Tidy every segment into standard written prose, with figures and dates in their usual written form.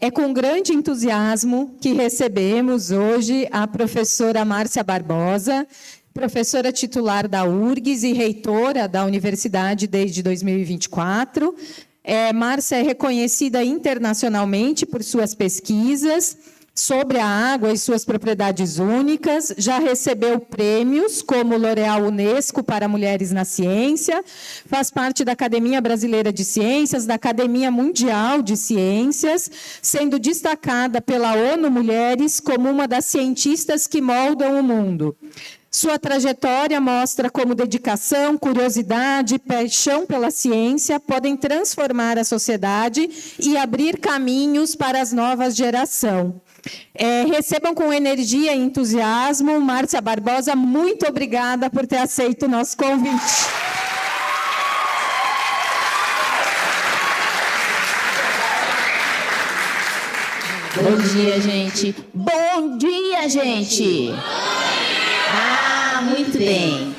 É com grande entusiasmo que recebemos hoje a professora Márcia Barbosa, professora titular da URGS e reitora da universidade desde 2024. Márcia é reconhecida internacionalmente por suas pesquisas sobre a água e suas propriedades únicas, já recebeu prêmios como L'Oréal Unesco para Mulheres na Ciência, faz parte da Academia Brasileira de Ciências, da Academia Mundial de Ciências, sendo destacada pela ONU Mulheres como uma das cientistas que moldam o mundo. Sua trajetória mostra como dedicação, curiosidade e paixão pela ciência podem transformar a sociedade e abrir caminhos para as novas gerações. Recebam com energia e entusiasmo. Márcia Barbosa, muito obrigada por ter aceito o nosso convite. Bom dia, gente. Bom dia, gente. Muito bem.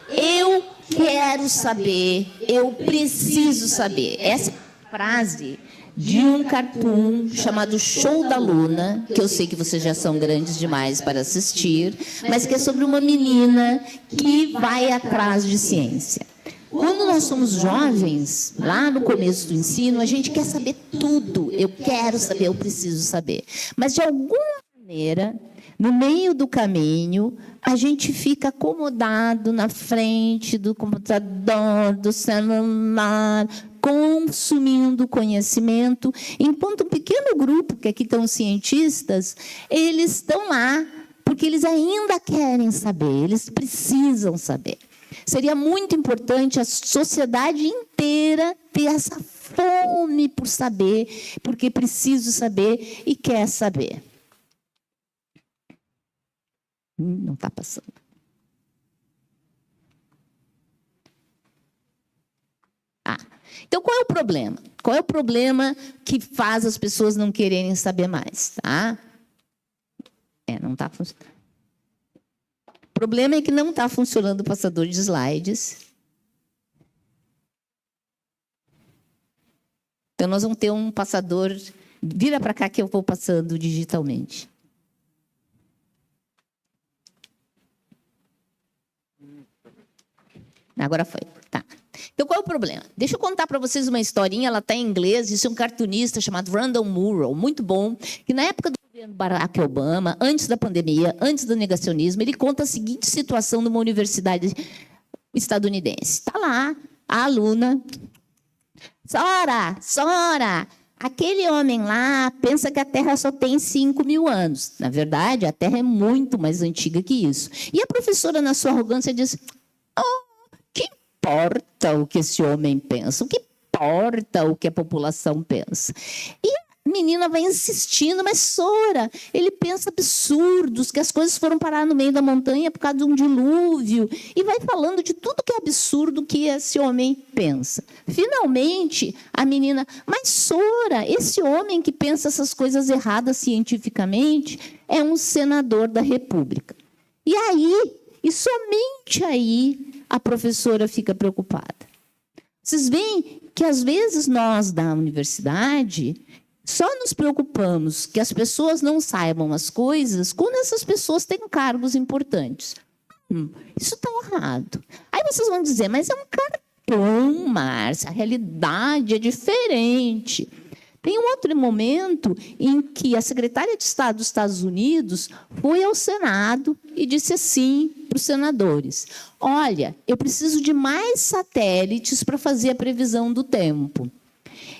Eu quero saber, eu preciso saber. Essa frase de um cartoon chamado Show da Luna, que eu sei que vocês já são grandes demais para assistir, mas que é sobre uma menina que vai atrás de ciência. Quando nós somos jovens, lá no começo do ensino, a gente quer saber tudo. Eu quero saber, eu preciso saber. Mas, de alguma maneira, no meio do caminho, a gente fica acomodado na frente do computador, do celular, consumindo conhecimento, enquanto um pequeno grupo, que aqui estão cientistas, eles estão lá porque eles ainda querem saber, eles precisam saber. Seria muito importante a sociedade inteira ter essa fome por saber, porque preciso saber e quer saber. Não está passando. Então, qual é o problema? Qual é o problema que faz as pessoas não quererem saber mais? Tá? Não está funcionando. O problema é que não está funcionando o passador de slides. Então, nós vamos ter um passador... Vira para cá que eu vou passando digitalmente. Agora foi. Tá. Então, qual é o problema? Deixa eu contar para vocês uma historinha, ela está em inglês, isso é um cartunista chamado Randall Murrow, muito bom, que na época do governo Barack Obama, antes da pandemia, antes do negacionismo, ele conta a seguinte situação numa universidade estadunidense. Está lá, a aluna, Sora, aquele homem lá pensa que a Terra só tem 5.000 anos. Na verdade, a Terra é muito mais antiga que isso. E a professora, na sua arrogância, diz... que importa o que esse homem pensa? O que importa o que a população pensa? E a menina vai insistindo, mas Sora, ele pensa absurdos, que as coisas foram parar no meio da montanha por causa de um dilúvio, e vai falando de tudo que é absurdo que esse homem pensa. Finalmente, a menina, mas Sora, esse homem que pensa essas coisas erradas cientificamente é um senador da República. E aí, e somente aí, a professora fica preocupada. Vocês veem que, às vezes, nós, da universidade, só nos preocupamos que as pessoas não saibam as coisas quando essas pessoas têm cargos importantes. Isso está errado. Aí vocês vão dizer, mas é um cartão, Márcia, a realidade é diferente. Tem um outro momento em que a secretária de Estado dos Estados Unidos foi ao Senado e disse assim para os senadores, olha, eu preciso de mais satélites para fazer a previsão do tempo.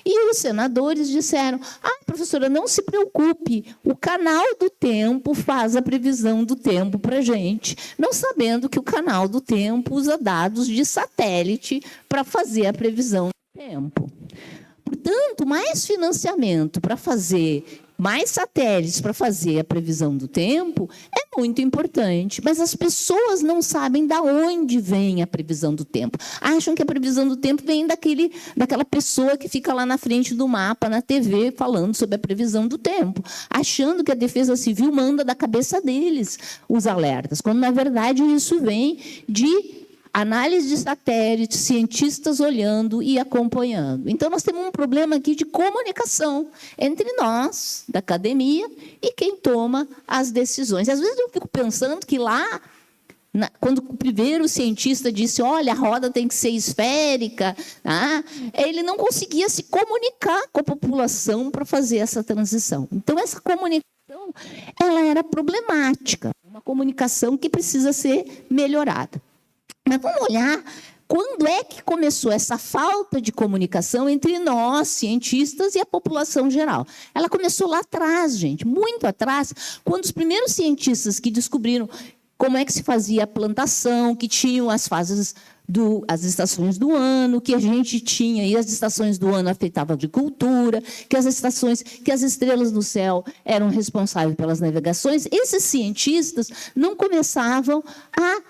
E os senadores disseram, professora, não se preocupe, o canal do tempo faz a previsão do tempo para a gente, não sabendo que o canal do tempo usa dados de satélite para fazer a previsão do tempo. Portanto, mais financiamento para fazer, mais satélites para fazer a previsão do tempo é muito importante. Mas as pessoas não sabem de onde vem a previsão do tempo. Acham que a previsão do tempo vem daquela pessoa que fica lá na frente do mapa, na TV, falando sobre a previsão do tempo. Achando que a Defesa Civil manda da cabeça deles os alertas. Quando, na verdade, isso vem de análise de satélites, cientistas olhando e acompanhando. Então, nós temos um problema aqui de comunicação entre nós, da academia, e quem toma as decisões. Às vezes eu fico pensando que lá, quando o primeiro cientista disse, olha, a roda tem que ser esférica, ele não conseguia se comunicar com a população para fazer essa transição. Então, essa comunicação ela era problemática, uma comunicação que precisa ser melhorada. Mas vamos olhar quando é que começou essa falta de comunicação entre nós, cientistas, e a população geral. Ela começou lá atrás, gente, muito atrás, quando os primeiros cientistas que descobriram como é que se fazia a plantação, que tinham as fases, as estações do ano, que a gente tinha, e as estações do ano afetavam a agricultura, que as estrelas no céu eram responsáveis pelas navegações, esses cientistas não começavam a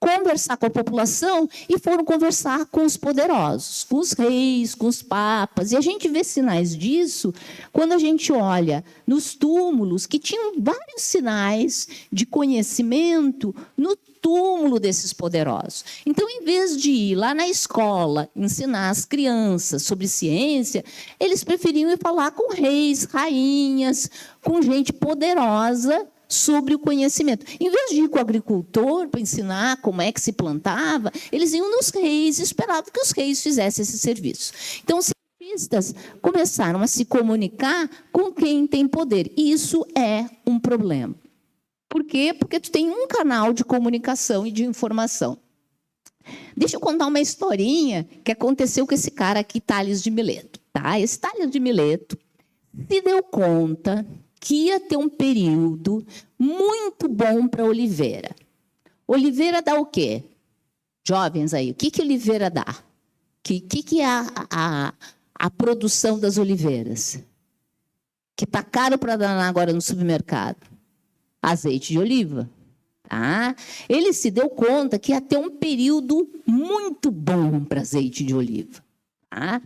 conversar com a população e foram conversar com os poderosos, com os reis, com os papas. E a gente vê sinais disso quando a gente olha nos túmulos, que tinham vários sinais de conhecimento no túmulo desses poderosos. Então, em vez de ir lá na escola ensinar as crianças sobre ciência, eles preferiam ir falar com reis, rainhas, com gente poderosa sobre o conhecimento. Em vez de ir com o agricultor para ensinar como é que se plantava, eles iam nos reis e esperavam que os reis fizessem esse serviço. Então, os cientistas começaram a se comunicar com quem tem poder. E isso é um problema. Por quê? Porque tu tem um canal de comunicação e de informação. Deixa eu contar uma historinha que aconteceu com esse cara aqui, Tales de Mileto. Tá? Esse Tales de Mileto se deu conta que ia ter um período muito bom para oliveira. Oliveira dá o quê? Jovens aí, o que oliveira dá? Que é a produção das oliveiras? Que está caro para danar agora no supermercado? Azeite de oliva. Tá? Ele se deu conta que ia ter um período muito bom para azeite de oliva. Tá?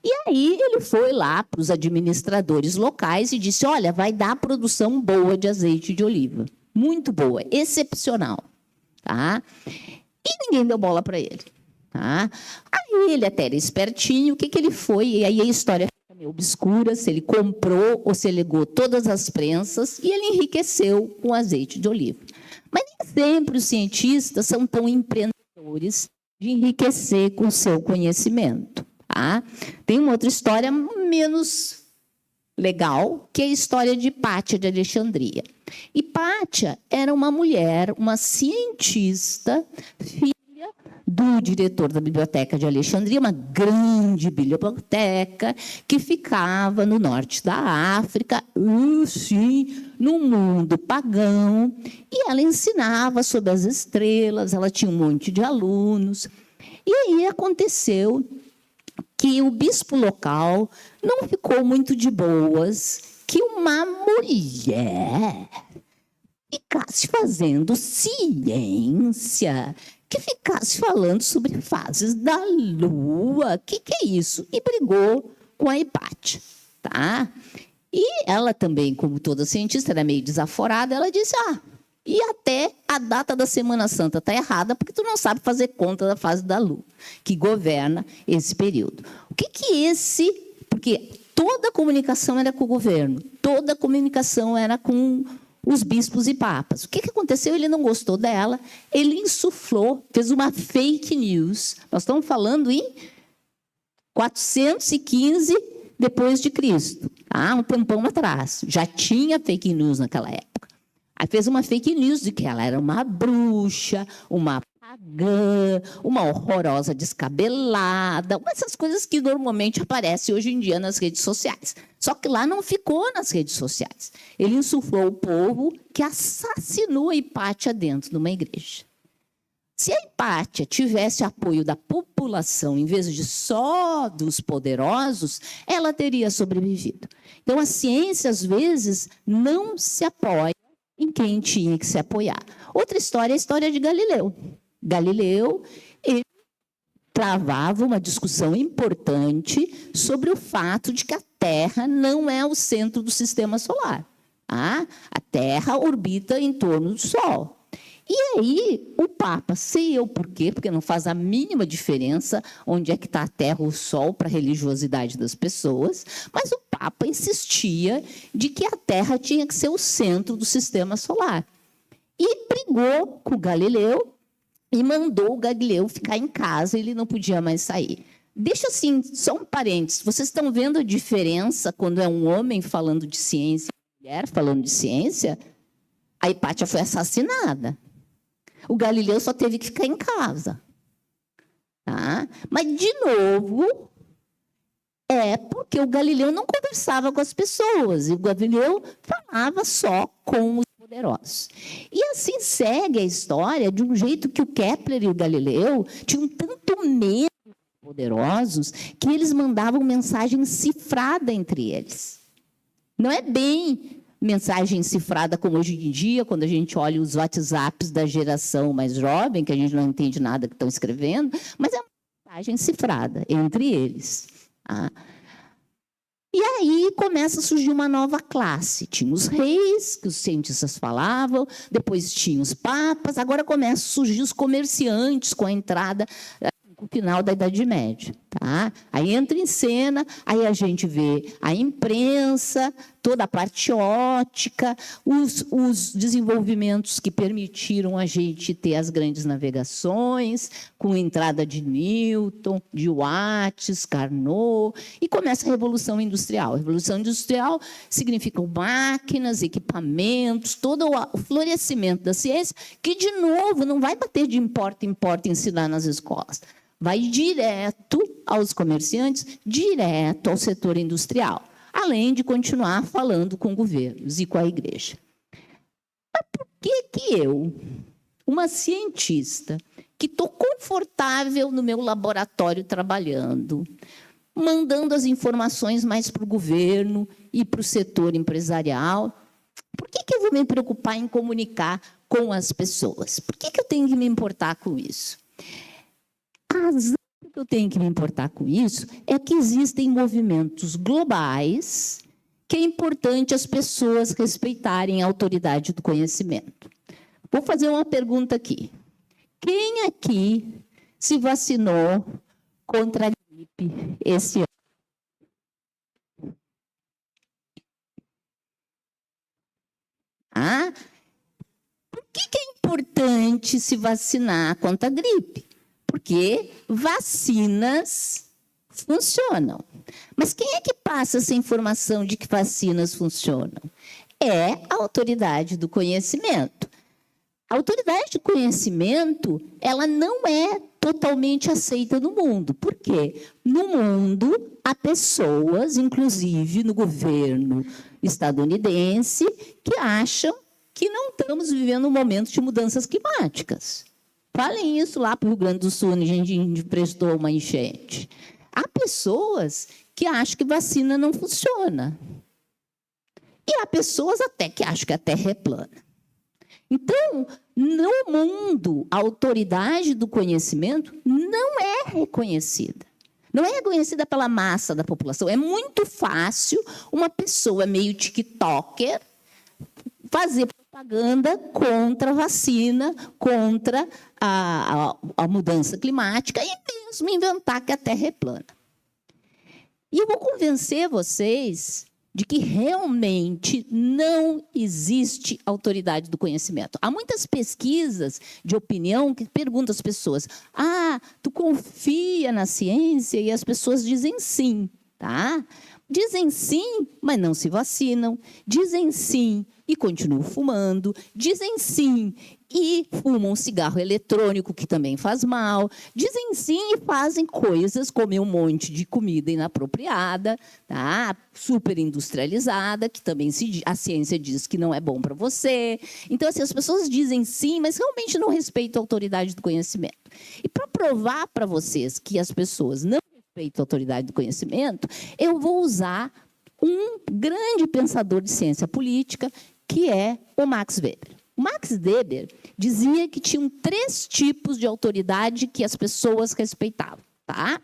E aí ele foi lá para os administradores locais e disse, olha, vai dar produção boa de azeite de oliva. Muito boa, excepcional. Tá? E ninguém deu bola para ele. Tá? Aí ele até era espertinho, o que ele foi? E aí a história fica meio obscura, se ele comprou ou se legou todas as prensas e ele enriqueceu com azeite de oliva. Mas nem sempre os cientistas são tão empreendedores de enriquecer com o seu conhecimento. Tá? Tem uma outra história menos legal, que é a história de Hipátia de Alexandria. Hipátia era uma mulher, uma cientista, filha do diretor da Biblioteca de Alexandria, uma grande biblioteca que ficava no norte da África, sim, no mundo pagão, e ela ensinava sobre as estrelas, ela tinha um monte de alunos. E aí aconteceu que o bispo local não ficou muito de boas que uma mulher ficasse fazendo ciência, que ficasse falando sobre fases da Lua. O que é isso? E brigou com a Hipátia. Tá? E ela também, como toda cientista, era meio desaforada, ela disse, e até a data da Semana Santa está errada, porque tu não sabe fazer conta da fase da Lua, que governa esse período. O que porque toda a comunicação era com o governo, toda a comunicação era com os bispos e papas. O que aconteceu? Ele não gostou dela, ele insuflou, fez uma fake news. Nós estamos falando em 415 depois de Cristo, tá? Um tempão atrás. Já tinha fake news naquela época. Aí fez uma fake news de que ela era uma bruxa, uma pagã, uma horrorosa descabelada, essas coisas que normalmente aparecem hoje em dia nas redes sociais. Só que lá não ficou nas redes sociais. Ele insuflou o povo que assassinou a Hipátia dentro de uma igreja. Se a Hipátia tivesse apoio da população, em vez de só dos poderosos, ela teria sobrevivido. Então, a ciência, às vezes, não se apoia em quem tinha que se apoiar. Outra história é a história de Galileu. Galileu, ele travava uma discussão importante sobre o fato de que a Terra não é o centro do sistema solar. A Terra orbita em torno do Sol. E aí, o Papa, sei eu por quê, porque não faz a mínima diferença onde é que está a Terra ou o Sol para a religiosidade das pessoas, mas o Papa insistia de que a Terra tinha que ser o centro do sistema solar. E brigou com o Galileu e mandou o Galileu ficar em casa, ele não podia mais sair. Deixa assim, só um parênteses, vocês estão vendo a diferença quando é um homem falando de ciência e uma mulher falando de ciência? A Hipátia foi assassinada. O Galileu só teve que ficar em casa. Tá? Mas, de novo, é porque o Galileu não conversava com as pessoas. E o Galileu falava só com os poderosos. E assim segue a história de um jeito que o Kepler e o Galileu tinham tanto medo dos poderosos que eles mandavam mensagem cifrada entre eles. Não é bem mensagem cifrada como hoje em dia, quando a gente olha os WhatsApps da geração mais jovem, que a gente não entende nada que estão escrevendo, mas é uma mensagem cifrada entre eles. Ah. E aí começa a surgir uma nova classe. Tinha os reis, que os cientistas falavam, depois tinha os papas, agora começam a surgir os comerciantes com a entrada no final da Idade Média. Tá? Aí entra em cena, aí a gente vê a imprensa, toda a parte ótica, os desenvolvimentos que permitiram a gente ter as grandes navegações, com a entrada de Newton, de Watts, Carnot, e começa a Revolução Industrial. A Revolução Industrial significa máquinas, equipamentos, todo o florescimento da ciência, que, de novo, não vai bater de importa em porta ensinar nas escolas. Vai direto aos comerciantes, direto ao setor industrial, além de continuar falando com governos e com a igreja. Mas por que eu, uma cientista, que estou confortável no meu laboratório trabalhando, mandando as informações mais para o governo e para o setor empresarial, por que eu vou me preocupar em comunicar com as pessoas? Por que eu tenho que me importar com isso? A razão que eu tenho que me importar com isso é que existem movimentos globais que é importante as pessoas respeitarem a autoridade do conhecimento. Vou fazer uma pergunta aqui. Quem aqui se vacinou contra a gripe esse ano? Ah, por que é importante se vacinar contra a gripe? Porque vacinas funcionam. Mas quem é que passa essa informação de que vacinas funcionam? É a autoridade do conhecimento. A autoridade do conhecimento, ela não é totalmente aceita no mundo. Por quê? No mundo, há pessoas, inclusive no governo estadunidense, que acham que não estamos vivendo um momento de mudanças climáticas. Falem isso lá para o Rio Grande do Sul, onde a gente prestou uma enchente. Há pessoas que acham que vacina não funciona. E há pessoas até que acham que a Terra é plana. Então, no mundo, a autoridade do conhecimento não é reconhecida. Não é reconhecida pela massa da população. É muito fácil uma pessoa meio tiktoker fazer propaganda contra a vacina, contra a mudança climática e mesmo inventar que a Terra é plana. E eu vou convencer vocês de que realmente não existe autoridade do conhecimento. Há muitas pesquisas de opinião que perguntam às pessoas: tu confia na ciência? E as pessoas dizem sim, tá? Dizem sim, mas não se vacinam. Dizem sim e continuam fumando. Dizem sim e fumam cigarro eletrônico, que também faz mal. Dizem sim e fazem coisas, comer um monte de comida inapropriada, tá? Super industrializada, que também a ciência diz que não é bom para você. Então, assim, as pessoas dizem sim, mas realmente não respeitam a autoridade do conhecimento. E para provar para vocês que as pessoas não respeitam a autoridade do conhecimento, eu vou usar um grande pensador de ciência política, que é o Max Weber. O Max Weber dizia que tinham 3 tipos de autoridade que as pessoas respeitavam, tá?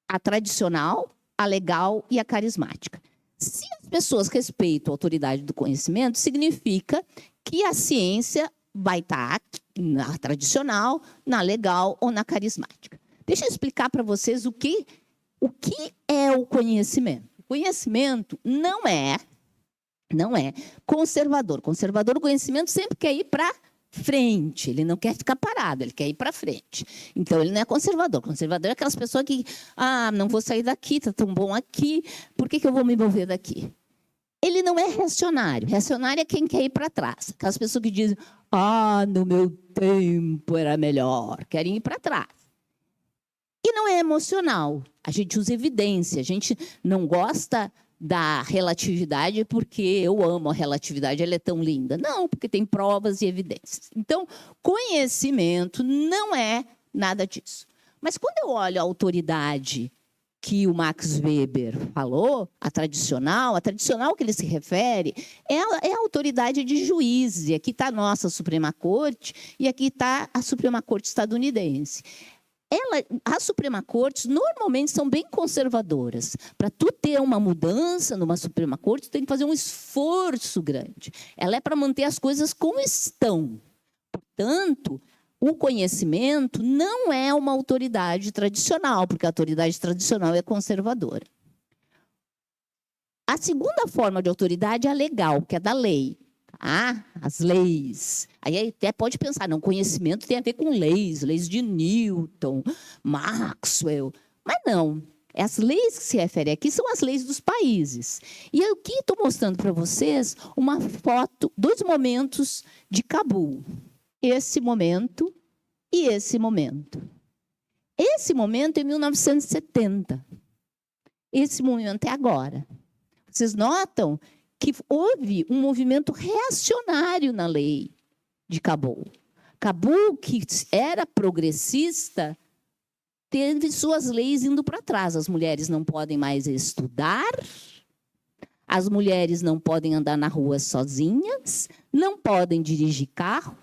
A tradicional, a legal e a carismática. Se as pessoas respeitam a autoridade do conhecimento, significa que a ciência vai estar na tradicional, na legal ou na carismática. Deixa eu explicar para vocês o que é o conhecimento. O conhecimento não é conservador. Conservador, o conhecimento sempre quer ir para frente, ele não quer ficar parado, ele quer ir para frente. Então, ele não é conservador. Conservador é aquelas pessoas que, não vou sair daqui, está tão bom aqui, por que eu vou me mover daqui? Ele não é reacionário. Reacionário é quem quer ir para trás. Aquelas pessoas que dizem, no meu tempo era melhor, querem ir para trás. E não é emocional. A gente usa evidência, a gente não gosta da relatividade porque eu amo a relatividade, ela é tão linda. Não, porque tem provas e evidências. Então, conhecimento não é nada disso. Mas quando eu olho a autoridade que o Max Weber falou, a tradicional que ele se refere, é a autoridade de juízes. E aqui está a nossa Suprema Corte e aqui está a Suprema Corte estadunidense. As Suprema Cortes normalmente são bem conservadoras. Para tu ter uma mudança numa Suprema Corte, tu tem que fazer um esforço grande. Ela é para manter as coisas como estão. Portanto, o conhecimento não é uma autoridade tradicional, porque a autoridade tradicional é conservadora. A segunda forma de autoridade é a legal, que é da lei. As leis. Aí até pode pensar, não, conhecimento tem a ver com leis de Newton, Maxwell. Mas não, as leis que se referem aqui são as leis dos países. E eu aqui estou mostrando para vocês uma foto, 2 momentos de Cabul. Esse momento e esse momento. Esse momento é 1970. Esse momento é agora. Vocês notam que houve um movimento reacionário na lei de Cabul. Cabul, que era progressista, teve suas leis indo para trás. As mulheres não podem mais estudar, as mulheres não podem andar na rua sozinhas, não podem dirigir carro,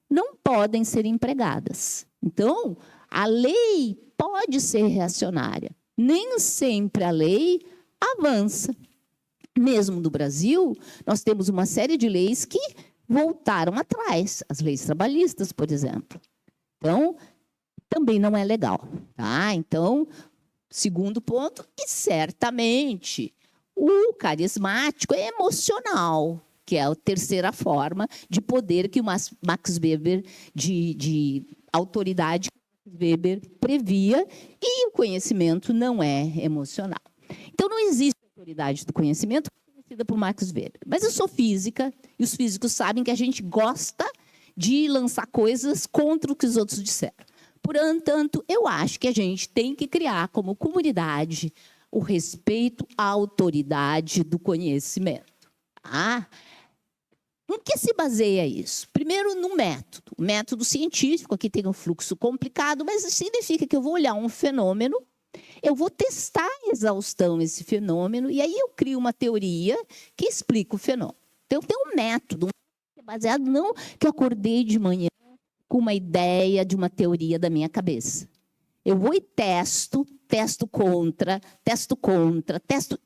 não podem ser empregadas. Então, a lei pode ser reacionária. Nem sempre a lei avança. Mesmo no Brasil, nós temos uma série de leis que voltaram atrás. As leis trabalhistas, por exemplo. Então, também não é legal. Então, segundo ponto, e certamente o carismático é emocional, que é a terceira forma de poder que o Max Weber, de autoridade que o Max Weber previa, e o conhecimento não é emocional. Então, não existe autoridade do conhecimento conhecida por Max Weber. Mas eu sou física, e os físicos sabem que a gente gosta de lançar coisas contra o que os outros disseram. Portanto, eu acho que a gente tem que criar como comunidade o respeito à autoridade do conhecimento. Em que se baseia isso? Primeiro, no método. O método científico, aqui tem um fluxo complicado, mas significa que eu vou olhar um fenômeno, eu vou testar em exaustão esse fenômeno, e aí eu crio uma teoria que explica o fenômeno. Então, tem um método baseado, não que eu acordei de manhã com uma ideia de uma teoria da minha cabeça. Eu vou e testo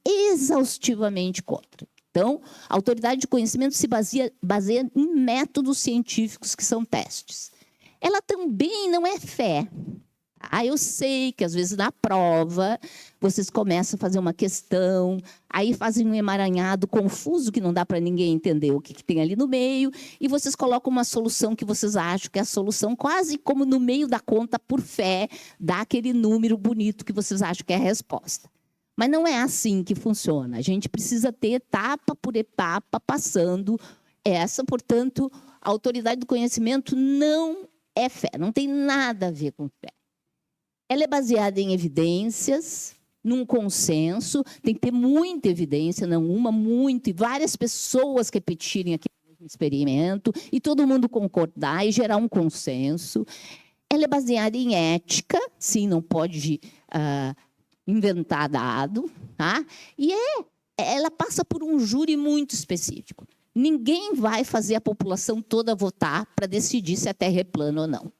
exaustivamente contra. Então, a autoridade de conhecimento se baseia em métodos científicos que são testes. Ela também não é fé. Eu sei que, às vezes, na prova, vocês começam a fazer uma questão, aí fazem um emaranhado confuso, que não dá para ninguém entender o que tem ali no meio, e vocês colocam uma solução que vocês acham que é a solução, quase como no meio da conta, por fé, dá aquele número bonito que vocês acham que é a resposta. Mas não é assim que funciona. A gente precisa ter etapa por etapa passando essa. Portanto, a autoridade do conhecimento não é fé, não tem nada a ver com fé. Ela é baseada em evidências, num consenso, tem que ter muita evidência, não uma, muito, e várias pessoas repetirem aquele mesmo experimento, e todo mundo concordar e gerar um consenso. Ela é baseada em ética, sim, não pode inventar dado, e ela passa por um júri muito específico. Ninguém vai fazer a população toda votar para decidir se a Terra é plana ou não.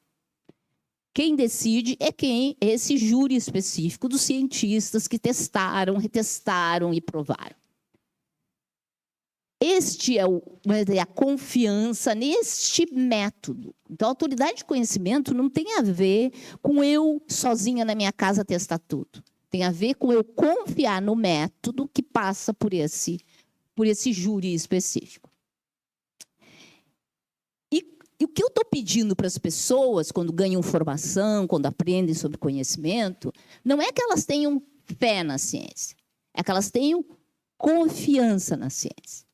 Quem decide é esse júri específico dos cientistas que testaram, retestaram e provaram. Este é a confiança neste método. Então, a autoridade de conhecimento não tem a ver com eu sozinha na minha casa testar tudo. Tem a ver com eu confiar no método que passa por esse júri específico. E o que eu estou pedindo para as pessoas, quando ganham formação, quando aprendem sobre conhecimento, não é que elas tenham fé na ciência, é que elas tenham confiança na ciência.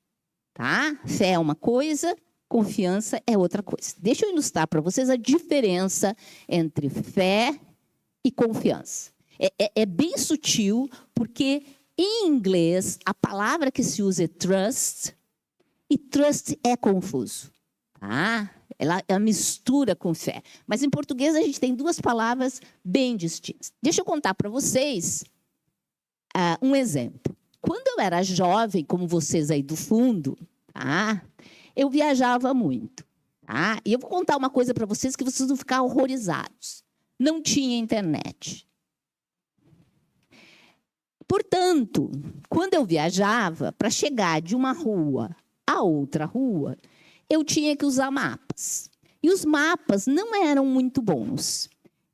Tá? Fé é uma coisa, confiança é outra coisa. Deixa eu ilustrar para vocês a diferença entre fé e confiança. É bem sutil, porque em inglês a palavra que se usa é trust, e trust é confuso. Tá? Ela mistura com fé. Mas em português a gente tem duas palavras bem distintas. Deixa eu contar para vocês um exemplo. Quando eu era jovem, como vocês aí do fundo, tá? Eu viajava muito. Tá? E eu vou contar uma coisa para vocês que vocês vão ficar horrorizados. Não tinha internet. Portanto, quando eu viajava, para chegar de uma rua a outra rua, eu tinha que usar mapas. E os mapas não eram muito bons.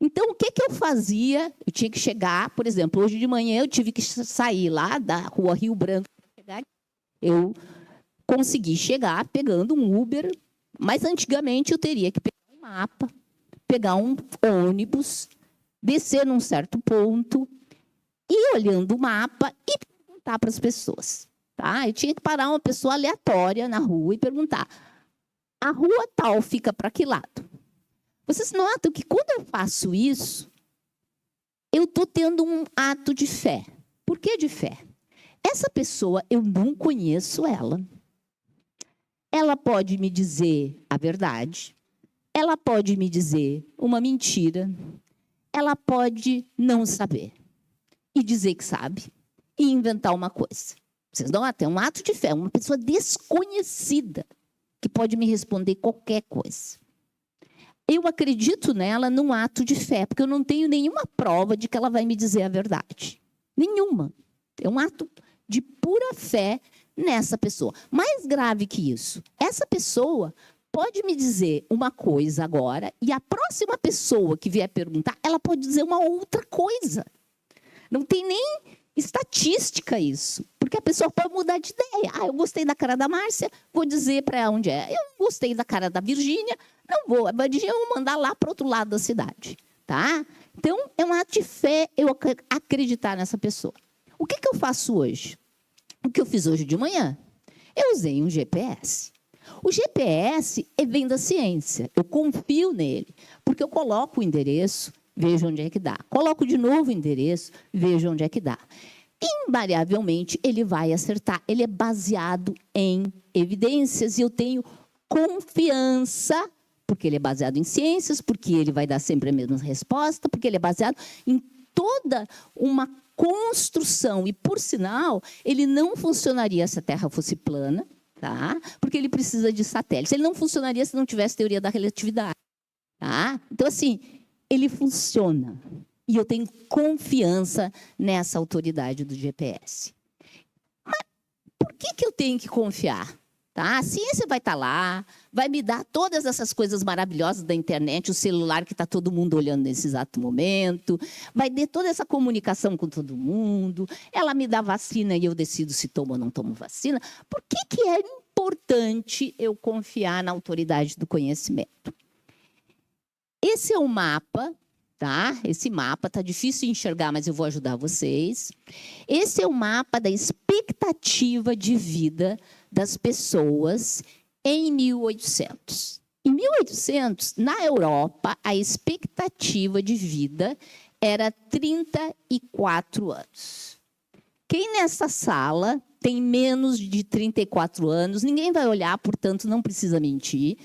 Então, o que eu fazia? Eu tinha que chegar, por exemplo, hoje de manhã eu tive que sair lá da rua Rio Branco. Eu consegui chegar pegando um Uber, mas antigamente eu teria que pegar um mapa, pegar um ônibus, descer num certo ponto, ir olhando o mapa e perguntar para as pessoas. Tá? Eu tinha que parar uma pessoa aleatória na rua e perguntar: a rua tal fica para que lado? Vocês notam que quando eu faço isso, eu estou tendo um ato de fé. Por que de fé? Essa pessoa, eu não conheço ela. Ela pode me dizer a verdade. Ela pode me dizer uma mentira. Ela pode não saber. E dizer que sabe. E inventar uma coisa. Vocês notam? É um ato de fé. Uma pessoa desconhecida que pode me responder qualquer coisa. Eu acredito nela num ato de fé, porque eu não tenho nenhuma prova de que ela vai me dizer a verdade. Nenhuma. É um ato de pura fé nessa pessoa. Mais grave que isso, essa pessoa pode me dizer uma coisa agora e a próxima pessoa que vier perguntar, ela pode dizer uma outra coisa. Não tem nem estatística isso, porque a pessoa pode mudar de ideia. Eu gostei da cara da Márcia, vou dizer para ela onde é. Eu não gostei da cara da Virgínia, não vou. A Virgínia eu vou mandar lá para o outro lado da cidade. Tá? Então, é um ato de fé eu acreditar nessa pessoa. O que eu faço hoje? O que eu fiz hoje de manhã? Eu usei um GPS. O GPS vem da ciência. Eu confio nele, porque eu coloco o endereço, vejo onde é que dá. Coloco de novo o endereço, vejo onde é que dá. Invariavelmente, ele vai acertar. Ele é baseado em evidências e eu tenho confiança, porque ele é baseado em ciências, porque ele vai dar sempre a mesma resposta, porque ele é baseado em toda uma construção. E, por sinal, ele não funcionaria se a Terra fosse plana, tá? Porque ele precisa de satélites. Ele não funcionaria se não tivesse teoria da relatividade. Tá? Então, assim, ele funciona. E eu tenho confiança nessa autoridade do GPS. Mas por que eu tenho que confiar? Tá? A ciência vai estar lá, vai me dar todas essas coisas maravilhosas da internet, o celular que está todo mundo olhando nesse exato momento, vai ter toda essa comunicação com todo mundo, ela me dá vacina e eu decido se tomo ou não tomo vacina. Por que é importante eu confiar na autoridade do conhecimento? Esse é um mapa, tá? Esse mapa está difícil de enxergar, mas eu vou ajudar vocês. Esse é o mapa da expectativa de vida das pessoas em 1800. Em 1800, na Europa, a expectativa de vida era 34 anos. Quem nessa sala tem menos de 34 anos, ninguém vai olhar, portanto, não precisa mentir.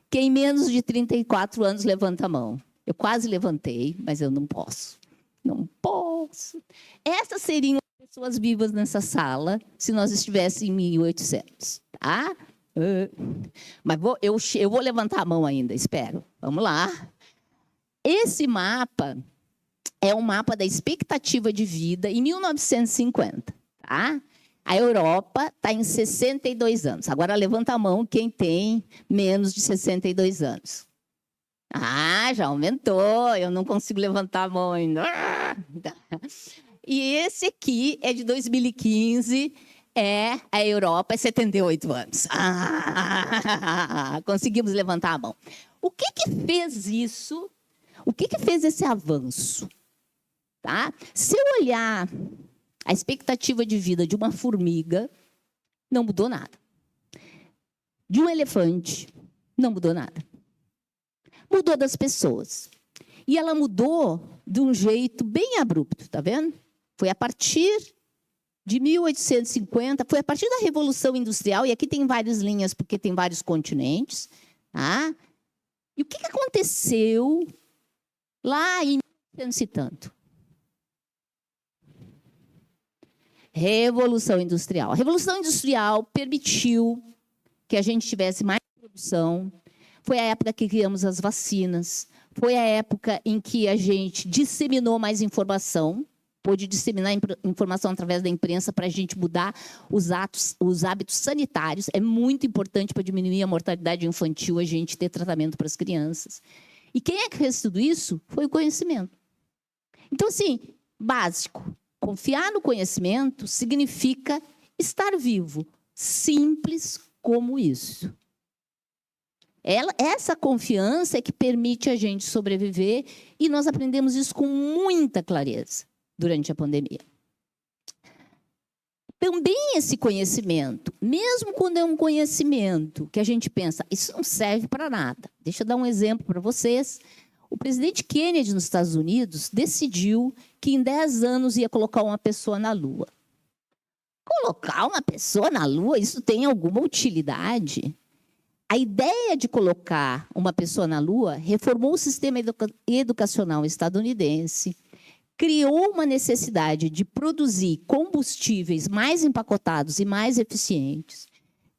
Quem menos de 34 anos, levanta a mão. Eu quase levantei, mas eu não posso. Não posso. Essas seriam as pessoas vivas nessa sala, se nós estivéssemos em 1800. Tá? Mas eu vou levantar a mão ainda, espero. Vamos lá. Esse mapa é um mapa da expectativa de vida em 1950. Tá? A Europa está em 62 anos. Agora, levanta a mão quem tem menos de 62 anos. Ah, já aumentou, eu não consigo levantar a mão ainda. E esse aqui é de 2015, a Europa é 78 anos. Conseguimos levantar a mão. O que fez isso? O que fez esse avanço? Tá? Se eu olhar a expectativa de vida de uma formiga, não mudou nada. De um elefante, não mudou nada. Mudou das pessoas. E ela mudou de um jeito bem abrupto, tá vendo? Foi a partir de 1850, foi a partir da Revolução Industrial, e aqui tem várias linhas, porque tem vários continentes. Tá? E o que aconteceu lá em 1900 e tanto? Revolução Industrial. A Revolução Industrial permitiu que a gente tivesse mais produção. Foi a época que criamos as vacinas. Foi a época em que a gente disseminou mais informação. Pôde disseminar informação através da imprensa para a gente mudar os hábitos sanitários. É muito importante para diminuir a mortalidade infantil a gente ter tratamento para as crianças. E quem é que fez tudo isso? Foi o conhecimento. Então, assim, básico. Confiar no conhecimento significa estar vivo. Simples como isso. Essa confiança é que permite a gente sobreviver, e nós aprendemos isso com muita clareza durante a pandemia. Também esse conhecimento, mesmo quando é um conhecimento que a gente pensa, isso não serve para nada. Deixa eu dar um exemplo para vocês. O presidente Kennedy, nos Estados Unidos, decidiu que em 10 anos ia colocar uma pessoa na Lua. Colocar uma pessoa na Lua, isso tem alguma utilidade? A ideia de colocar uma pessoa na Lua reformou o sistema educacional estadunidense, criou uma necessidade de produzir combustíveis mais empacotados e mais eficientes,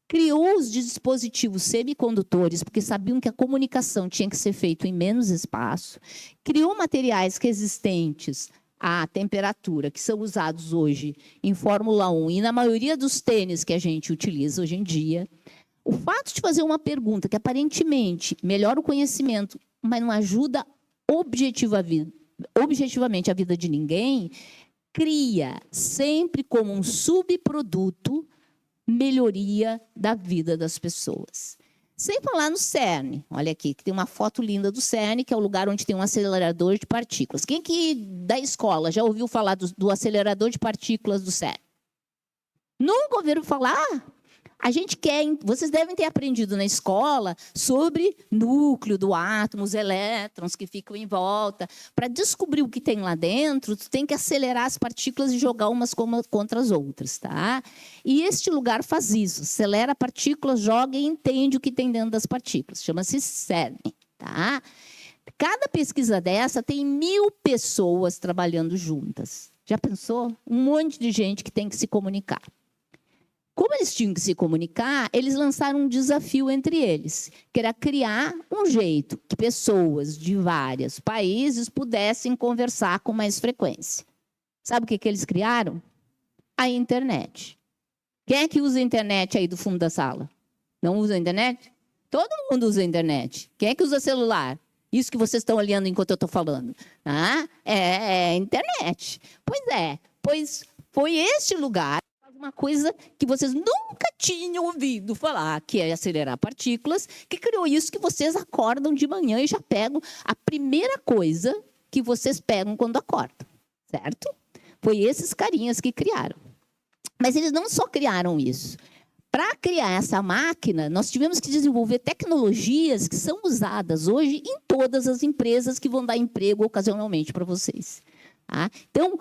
criou os dispositivos semicondutores, porque sabiam que a comunicação tinha que ser feita em menos espaço, criou materiais resistentes à temperatura, que são usados hoje em Fórmula 1 e na maioria dos tênis que a gente utiliza hoje em dia. O fato de fazer uma pergunta que aparentemente melhora o conhecimento, mas não ajuda objetivamente a vida de ninguém, cria sempre como um subproduto melhoria da vida das pessoas. Sem falar no CERN. Olha aqui, que tem uma foto linda do CERN, que é o lugar onde tem um acelerador de partículas. Quem que da escola já ouviu falar do acelerador de partículas do CERN? Nunca ouviram falar? A gente quer, vocês devem ter aprendido na escola sobre núcleo do átomo, os elétrons que ficam em volta. Para descobrir o que tem lá dentro, tu tem que acelerar as partículas e jogar umas contra as outras, tá? E este lugar faz isso, acelera partículas, joga e entende o que tem dentro das partículas. Chama-se CERN, tá? Cada pesquisa dessa tem 1000 pessoas trabalhando juntas. Já pensou? Um monte de gente que tem que se comunicar. Como eles tinham que se comunicar, eles lançaram um desafio entre eles, que era criar um jeito que pessoas de vários países pudessem conversar com mais frequência. Sabe o que eles criaram? A internet. Quem é que usa a internet aí do fundo da sala? Não usa a internet? Todo mundo usa a internet. Quem é que usa celular? Isso que vocês estão olhando enquanto eu estou falando. É a internet. Pois foi este lugar, uma coisa que vocês nunca tinham ouvido falar, que é acelerar partículas, que criou isso que vocês acordam de manhã e já pegam a primeira coisa que vocês pegam quando acordam, certo? Foi esses carinhas que criaram. Mas eles não só criaram isso. Para criar essa máquina, nós tivemos que desenvolver tecnologias que são usadas hoje em todas as empresas que vão dar emprego ocasionalmente para vocês. Tá? Então,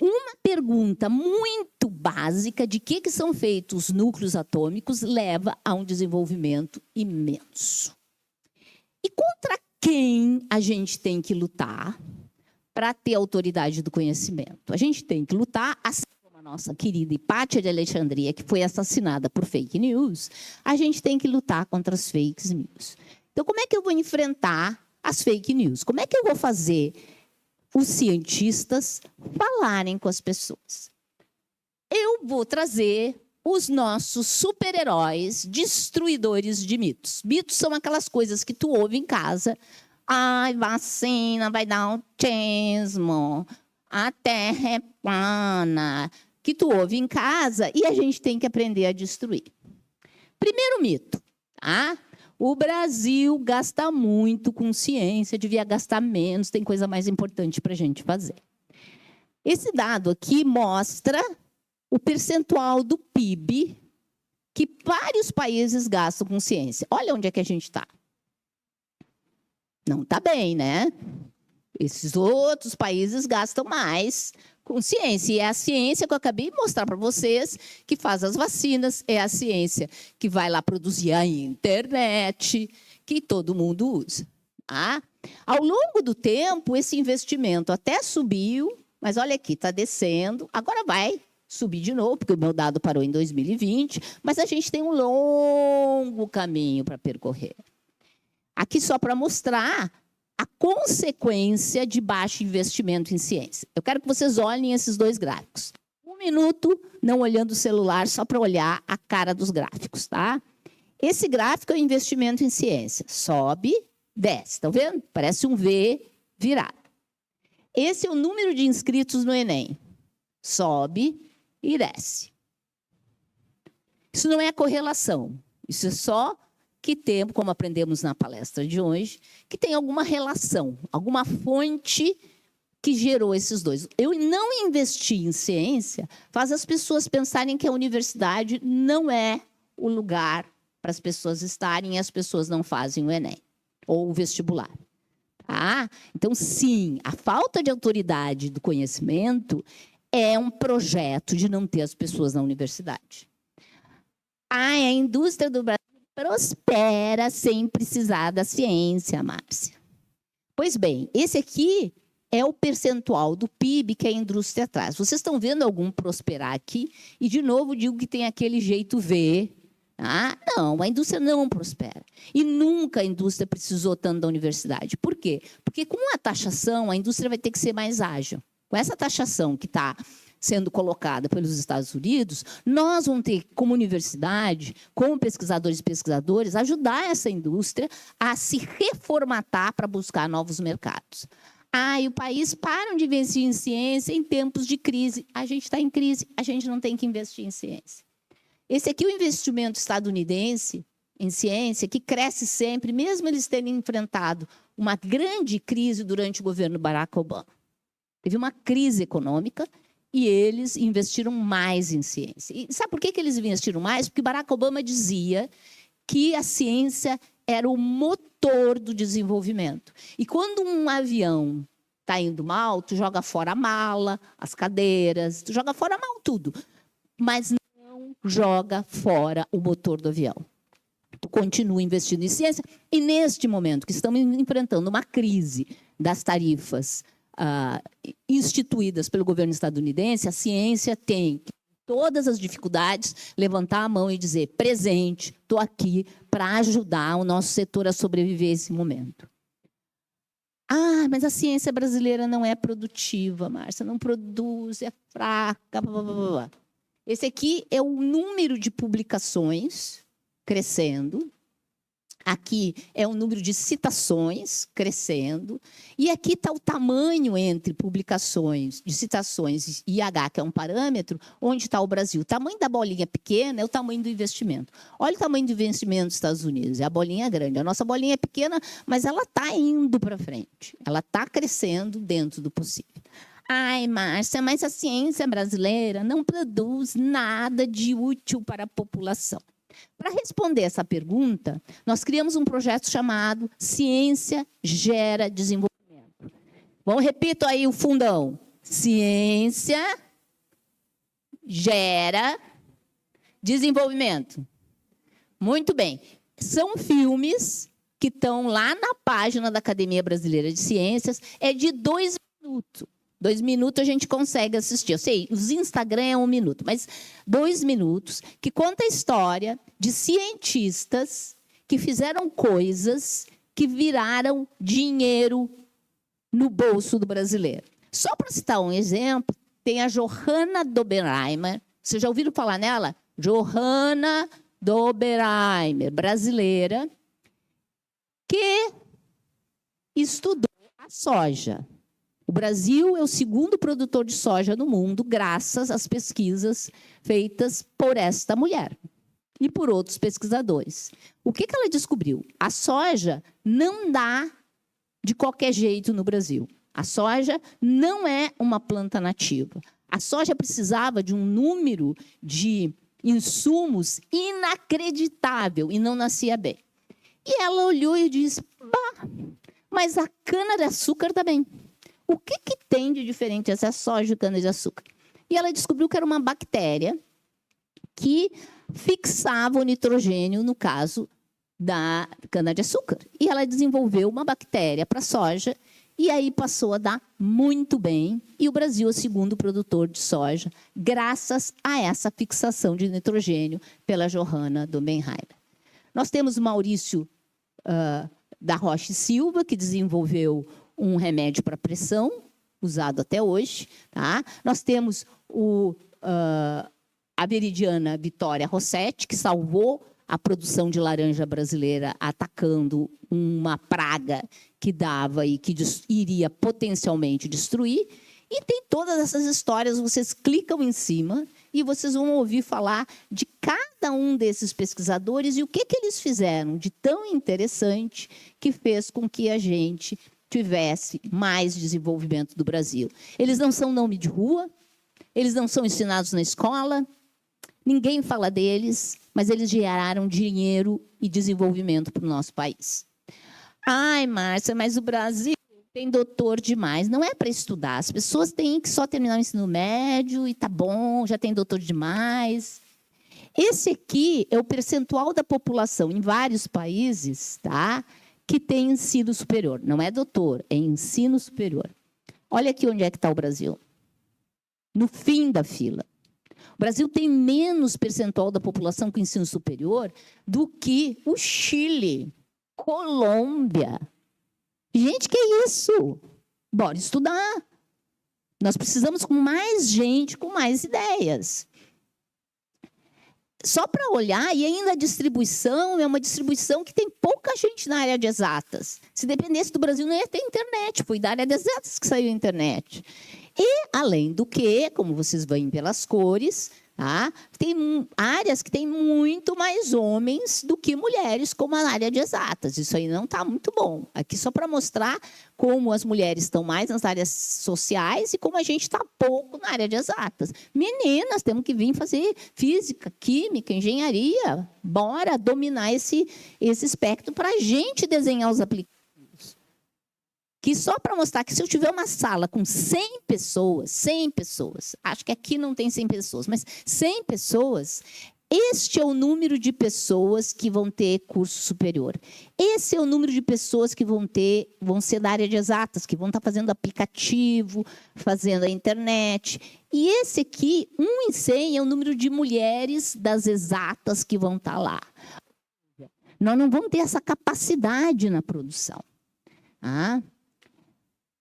uma pergunta muito básica de que são feitos os núcleos atômicos leva a um desenvolvimento imenso. E contra quem a gente tem que lutar para ter autoridade do conhecimento? A gente tem que lutar, assim como a nossa querida Hipátia de Alexandria, que foi assassinada por fake news, a gente tem que lutar contra as fake news. Então, como é que eu vou enfrentar as fake news? Como é que eu vou fazer os cientistas falarem com as pessoas? eu vou trazer os nossos super-heróis destruidores de mitos. Mitos são aquelas coisas que tu ouve em casa. Ai, vacina vai dar autismo. A terra é plana. Que tu ouve em casa e a gente tem que aprender a destruir. Primeiro mito, tá? O Brasil gasta muito com ciência, devia gastar menos, tem coisa mais importante para a gente fazer. Esse dado aqui mostra o percentual do PIB que vários países gastam com ciência. Olha onde é que a gente está. Não está bem, né? Esses outros países gastam mais com ciência. E é a ciência que eu acabei de mostrar para vocês que faz as vacinas, é a ciência que vai lá produzir a internet, que todo mundo usa. Tá? Ao longo do tempo, esse investimento até subiu, mas olha aqui, está descendo. Agora vai subir de novo, porque o meu dado parou em 2020, mas a gente tem um longo caminho para percorrer. Aqui só para mostrar a consequência de baixo investimento em ciência. Eu quero que vocês olhem esses dois gráficos. 1 minuto, não olhando o celular, só para olhar a cara dos gráficos, tá? Esse gráfico é o investimento em ciência. Sobe, desce. Estão vendo? Parece um V virado. Esse é o número de inscritos no Enem. Sobe e desce. Isso não é correlação. Isso é só que tem, como aprendemos na palestra de hoje, que tem alguma relação, alguma fonte que gerou esses dois. Eu não investir em ciência faz as pessoas pensarem que a universidade não é o lugar para as pessoas estarem e as pessoas não fazem o Enem ou o vestibular. Tá? Então, sim, a falta de autoridade do conhecimento é um projeto de não ter as pessoas na universidade. A indústria do Brasil prospera sem precisar da ciência, Márcia. Pois bem, esse aqui é o percentual do PIB que a indústria traz. Vocês estão vendo algum prosperar aqui? E, de novo, digo que tem aquele jeito V. Ah, não, a indústria não prospera. E nunca a indústria precisou tanto da universidade. Por quê? Porque com a taxação, a indústria vai ter que ser mais ágil. Com essa taxação que está sendo colocada pelos Estados Unidos, nós vamos ter, como universidade, como pesquisadores e pesquisadoras, ajudar essa indústria a se reformatar para buscar novos mercados. E o país para de investir em ciência em tempos de crise. A gente está em crise, a gente não tem que investir em ciência. Esse aqui é o investimento estadunidense em ciência, que cresce sempre, mesmo eles terem enfrentado uma grande crise durante o governo Barack Obama. Teve uma crise econômica e eles investiram mais em ciência. E sabe por que eles investiram mais? Porque Barack Obama dizia que a ciência era o motor do desenvolvimento. E quando um avião está indo mal, tu joga fora a mala, as cadeiras, tu joga fora mal tudo. Mas não joga fora o motor do avião. Tu continua investindo em ciência e, neste momento que estamos enfrentando uma crise das tarifas instituídas pelo governo estadunidense, a ciência tem que, todas as dificuldades, levantar a mão e dizer, presente, estou aqui para ajudar o nosso setor a sobreviver a esse momento. Mas a ciência brasileira não é produtiva, Márcia, não produz, é fraca, blá, blá, blá. Esse aqui é o número de publicações crescendo. Aqui é o número de citações crescendo. E aqui está o tamanho entre publicações de citações e IH, que é um parâmetro, onde está o Brasil. O tamanho da bolinha pequena é o tamanho do investimento. Olha o tamanho do investimento dos Estados Unidos. É a bolinha grande. A nossa bolinha é pequena, mas ela está indo para frente. Ela está crescendo dentro do possível. Márcia, mas a ciência brasileira não produz nada de útil para a população. Para responder essa pergunta, nós criamos um projeto chamado Ciência Gera Desenvolvimento. Vamos, repito aí o fundão. Ciência gera desenvolvimento. Muito bem. São filmes que estão lá na página da Academia Brasileira de Ciências. É de 2 minutos. 2 minutos a gente consegue assistir. Eu sei, os Instagram é 1 minuto, mas 2 minutos que conta a história de cientistas que fizeram coisas que viraram dinheiro no bolso do brasileiro. Só para citar um exemplo, tem a Johanna Dobenheimer, Vocês já ouviram falar nela? Johanna Dobereimer, brasileira, que estudou a soja. O Brasil é o segundo produtor de soja no mundo, graças às pesquisas feitas por esta mulher e por outros pesquisadores. O que ela descobriu? A soja não dá de qualquer jeito no Brasil. A soja não é uma planta nativa. A soja precisava de um número de insumos inacreditável e não nascia bem. E ela olhou e disse, bah, mas a cana-de-açúcar também. O que tem de diferente essa soja e cana-de-açúcar? E ela descobriu que era uma bactéria que fixava o nitrogênio, no caso da cana-de-açúcar. E ela desenvolveu uma bactéria para a soja, e aí passou a dar muito bem. E o Brasil é o segundo produtor de soja, graças a essa fixação de nitrogênio pela Johanna Dobereimer. Nós temos o Maurício da Rocha e Silva, que desenvolveu um remédio para pressão, usado até hoje. Tá? Nós temos a veridiana Vitória Rossetti, que salvou a produção de laranja brasileira atacando uma praga que dava e que iria potencialmente destruir. E tem todas essas histórias, vocês clicam em cima e vocês vão ouvir falar de cada um desses pesquisadores e o que eles fizeram de tão interessante que fez com que a gente tivesse mais desenvolvimento do Brasil. Eles não são nome de rua, eles não são ensinados na escola, ninguém fala deles, mas eles geraram dinheiro e desenvolvimento para o nosso país. Ai, Márcia, mas o Brasil tem doutor demais. Não é para estudar. As pessoas têm que só terminar o ensino médio e tá bom, já tem doutor demais. Esse aqui é o percentual da população em vários países, tá? Que tem ensino superior. Não é doutor, é ensino superior. Olha aqui onde é que está o Brasil. No fim da fila. O Brasil tem menos percentual da população com ensino superior do que o Chile, Colômbia. Gente, que é isso? Bora estudar. Nós precisamos com mais gente, com mais ideias. Só para olhar, e ainda a distribuição é uma distribuição que tem pouca gente na área de exatas. Se dependesse do Brasil, não ia ter internet. Foi da área de exatas que saiu a internet. E, além do que, como vocês veem pelas cores, tá? Tem áreas que têm muito mais homens do que mulheres, como a área de exatas. Isso aí não está muito bom. Aqui só para mostrar como as mulheres estão mais nas áreas sociais e como a gente está pouco na área de exatas. Meninas, temos que vir fazer física, química, engenharia. Bora dominar esse espectro para a gente desenhar os aplicativos. Que só para mostrar que se eu tiver uma sala com 100 pessoas, acho que aqui não tem 100 pessoas, mas 100 pessoas, este é o número de pessoas que vão ter curso superior. Esse é o número de pessoas que vão ser da área de exatas, que vão estar fazendo aplicativo, fazendo a internet. E esse aqui, 1 em 100, é o número de mulheres das exatas que vão estar lá. Nós não vamos ter essa capacidade na produção.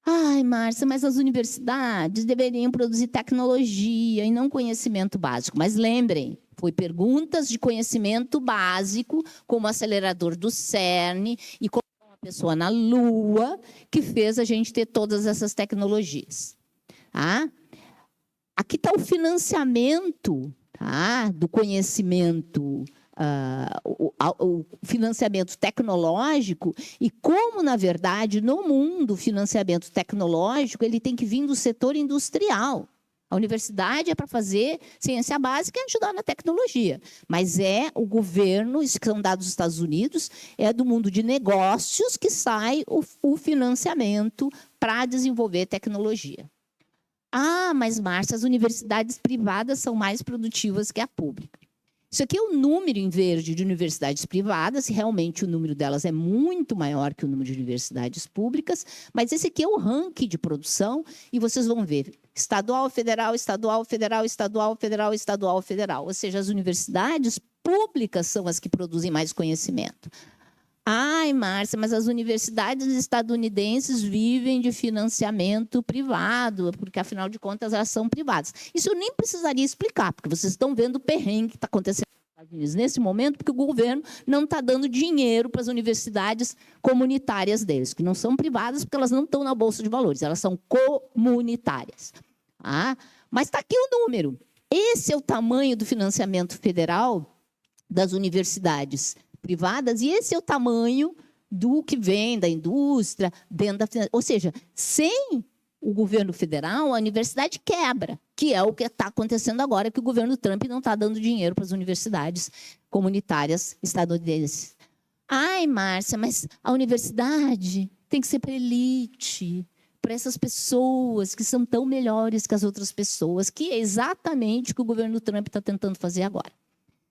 Ai, Márcia, mas as universidades deveriam produzir tecnologia e não conhecimento básico. Mas lembrem, foi perguntas de conhecimento básico, como acelerador do CERN e como uma pessoa na Lua, que fez a gente ter todas essas tecnologias. Aqui está o financiamento do conhecimento, o financiamento tecnológico e como, na verdade, no mundo, o financiamento tecnológico ele tem que vir do setor industrial. A universidade é para fazer ciência básica e ajudar na tecnologia. Mas é o governo, isso que são dados dos Estados Unidos, é do mundo de negócios que sai o financiamento para desenvolver tecnologia. Mas, Márcia, as universidades privadas são mais produtivas que a pública. Isso aqui é o número em verde de universidades privadas, e realmente o número delas é muito maior que o número de universidades públicas, mas esse aqui é o ranking de produção, e vocês vão ver estadual, federal, estadual, federal, estadual, federal, estadual, federal. Ou seja, as universidades públicas são as que produzem mais conhecimento. Ai, Márcia, mas as universidades estadunidenses vivem de financiamento privado, porque, afinal de contas, elas são privadas. Isso eu nem precisaria explicar, porque vocês estão vendo o perrengue que está acontecendo nos Estados Unidos nesse momento, porque o governo não está dando dinheiro para as universidades comunitárias deles, que não são privadas, porque elas não estão na Bolsa de Valores, elas são comunitárias. Ah, mas está aqui o número. Esse é o tamanho do financiamento federal das universidades privadas, e esse é o tamanho do que vem da indústria, dentro da... Ou seja, sem o governo federal, a universidade quebra, que é o que está acontecendo agora, que o governo Trump não está dando dinheiro para as universidades comunitárias estadunidenses. Ai, Márcia, mas a universidade tem que ser para elite, para essas pessoas que são tão melhores que as outras pessoas, que é exatamente o que o governo Trump está tentando fazer agora.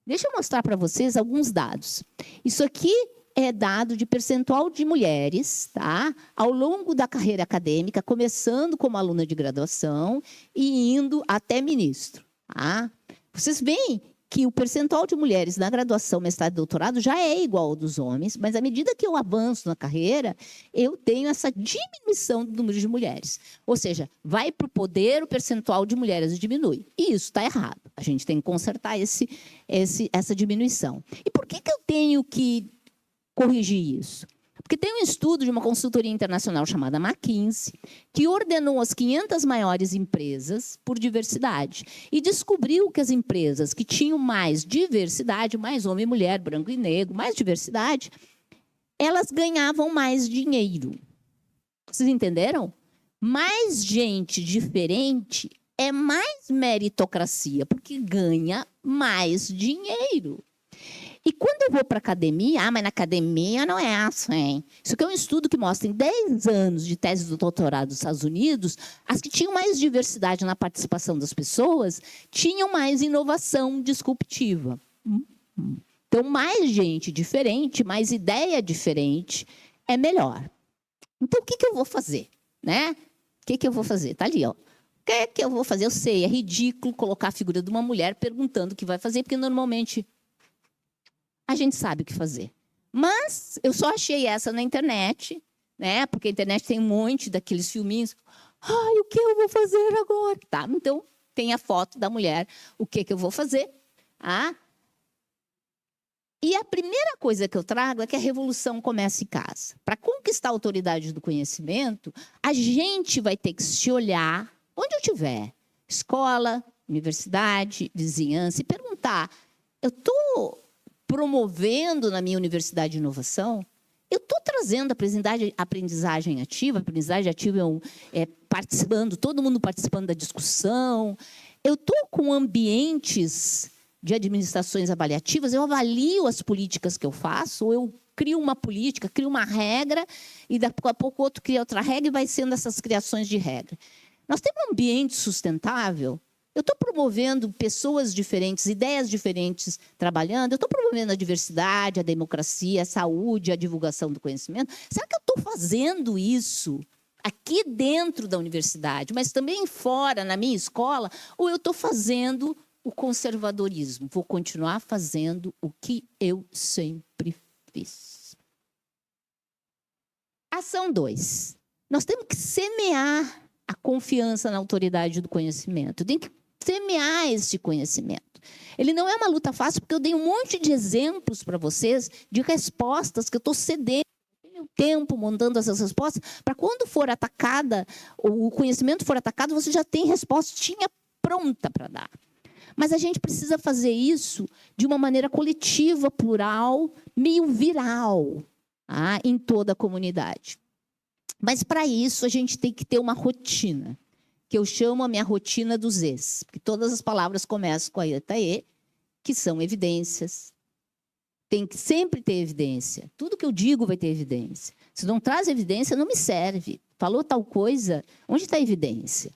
Deixa eu mostrar para vocês alguns dados. Isso aqui é dado de percentual de mulheres, tá? Ao longo da carreira acadêmica, começando como aluna de graduação e indo até ministro. Tá? Vocês veem que o percentual de mulheres na graduação, mestrado e doutorado já é igual ao dos homens, mas à medida que eu avanço na carreira, eu tenho essa diminuição do número de mulheres. Ou seja, vai para o poder, o percentual de mulheres diminui. E isso está errado. A gente tem que consertar essa diminuição. E por que eu tenho que corrigir isso? Porque tem um estudo de uma consultoria internacional chamada McKinsey, que ordenou as 500 maiores empresas por diversidade e descobriu que as empresas que tinham mais diversidade, mais homem e mulher, branco e negro, mais diversidade, elas ganhavam mais dinheiro. Vocês entenderam? Mais gente diferente é mais meritocracia, porque ganha mais dinheiro. E quando eu vou para a academia, mas na academia não é assim. Isso aqui é um estudo que mostra em 10 anos de tese do doutorado dos Estados Unidos, as que tinham mais diversidade na participação das pessoas tinham mais inovação disruptiva. Então, mais gente diferente, mais ideia diferente é melhor. Então, o que eu vou fazer? Né? O que eu vou fazer? Está ali, ó. O que eu vou fazer? Eu sei, é ridículo colocar a figura de uma mulher perguntando o que vai fazer, porque normalmente a gente sabe o que fazer. Mas eu só achei essa na internet, né? Porque a internet tem um monte daqueles filminhos. Ai, o que eu vou fazer agora? Tá, então, tem a foto da mulher. O que eu vou fazer? Ah. E a primeira coisa que eu trago é que a revolução começa em casa. Para conquistar a autoridade do conhecimento, a gente vai ter que se olhar onde eu estiver. Escola, universidade, vizinhança. E perguntar, eu estou promovendo na minha universidade de inovação? Eu estou trazendo aprendizagem ativa, participando, todo mundo participando da discussão. Eu estou com ambientes de administrações avaliativas, eu avalio as políticas que eu faço, ou eu crio uma política, crio uma regra, e daqui a pouco outro cria outra regra, e vai sendo essas criações de regra. Nós temos um ambiente sustentável. Eu estou promovendo pessoas diferentes, ideias diferentes trabalhando. Eu estou promovendo a diversidade, a democracia, a saúde, a divulgação do conhecimento. Será que eu estou fazendo isso aqui dentro da universidade, mas também fora, na minha escola? Ou eu estou fazendo o conservadorismo? Vou continuar fazendo o que eu sempre fiz. Ação 2. Nós temos que semear a confiança na autoridade do conhecimento. Tem que semear esse conhecimento. Ele não é uma luta fácil, porque eu dei um monte de exemplos para vocês de respostas que eu estou cedendo o tempo montando essas respostas, para quando for atacada, o conhecimento for atacado, você já tem respostinha pronta para dar. Mas a gente precisa fazer isso de uma maneira coletiva, plural, meio viral, em toda a comunidade. Mas, para isso, a gente tem que ter uma rotina, que eu chamo a minha rotina dos E's, porque todas as palavras começam com a letra E, que são evidências. Tem que sempre ter evidência. Tudo que eu digo vai ter evidência. Se não traz evidência, não me serve. Falou tal coisa, onde está a evidência?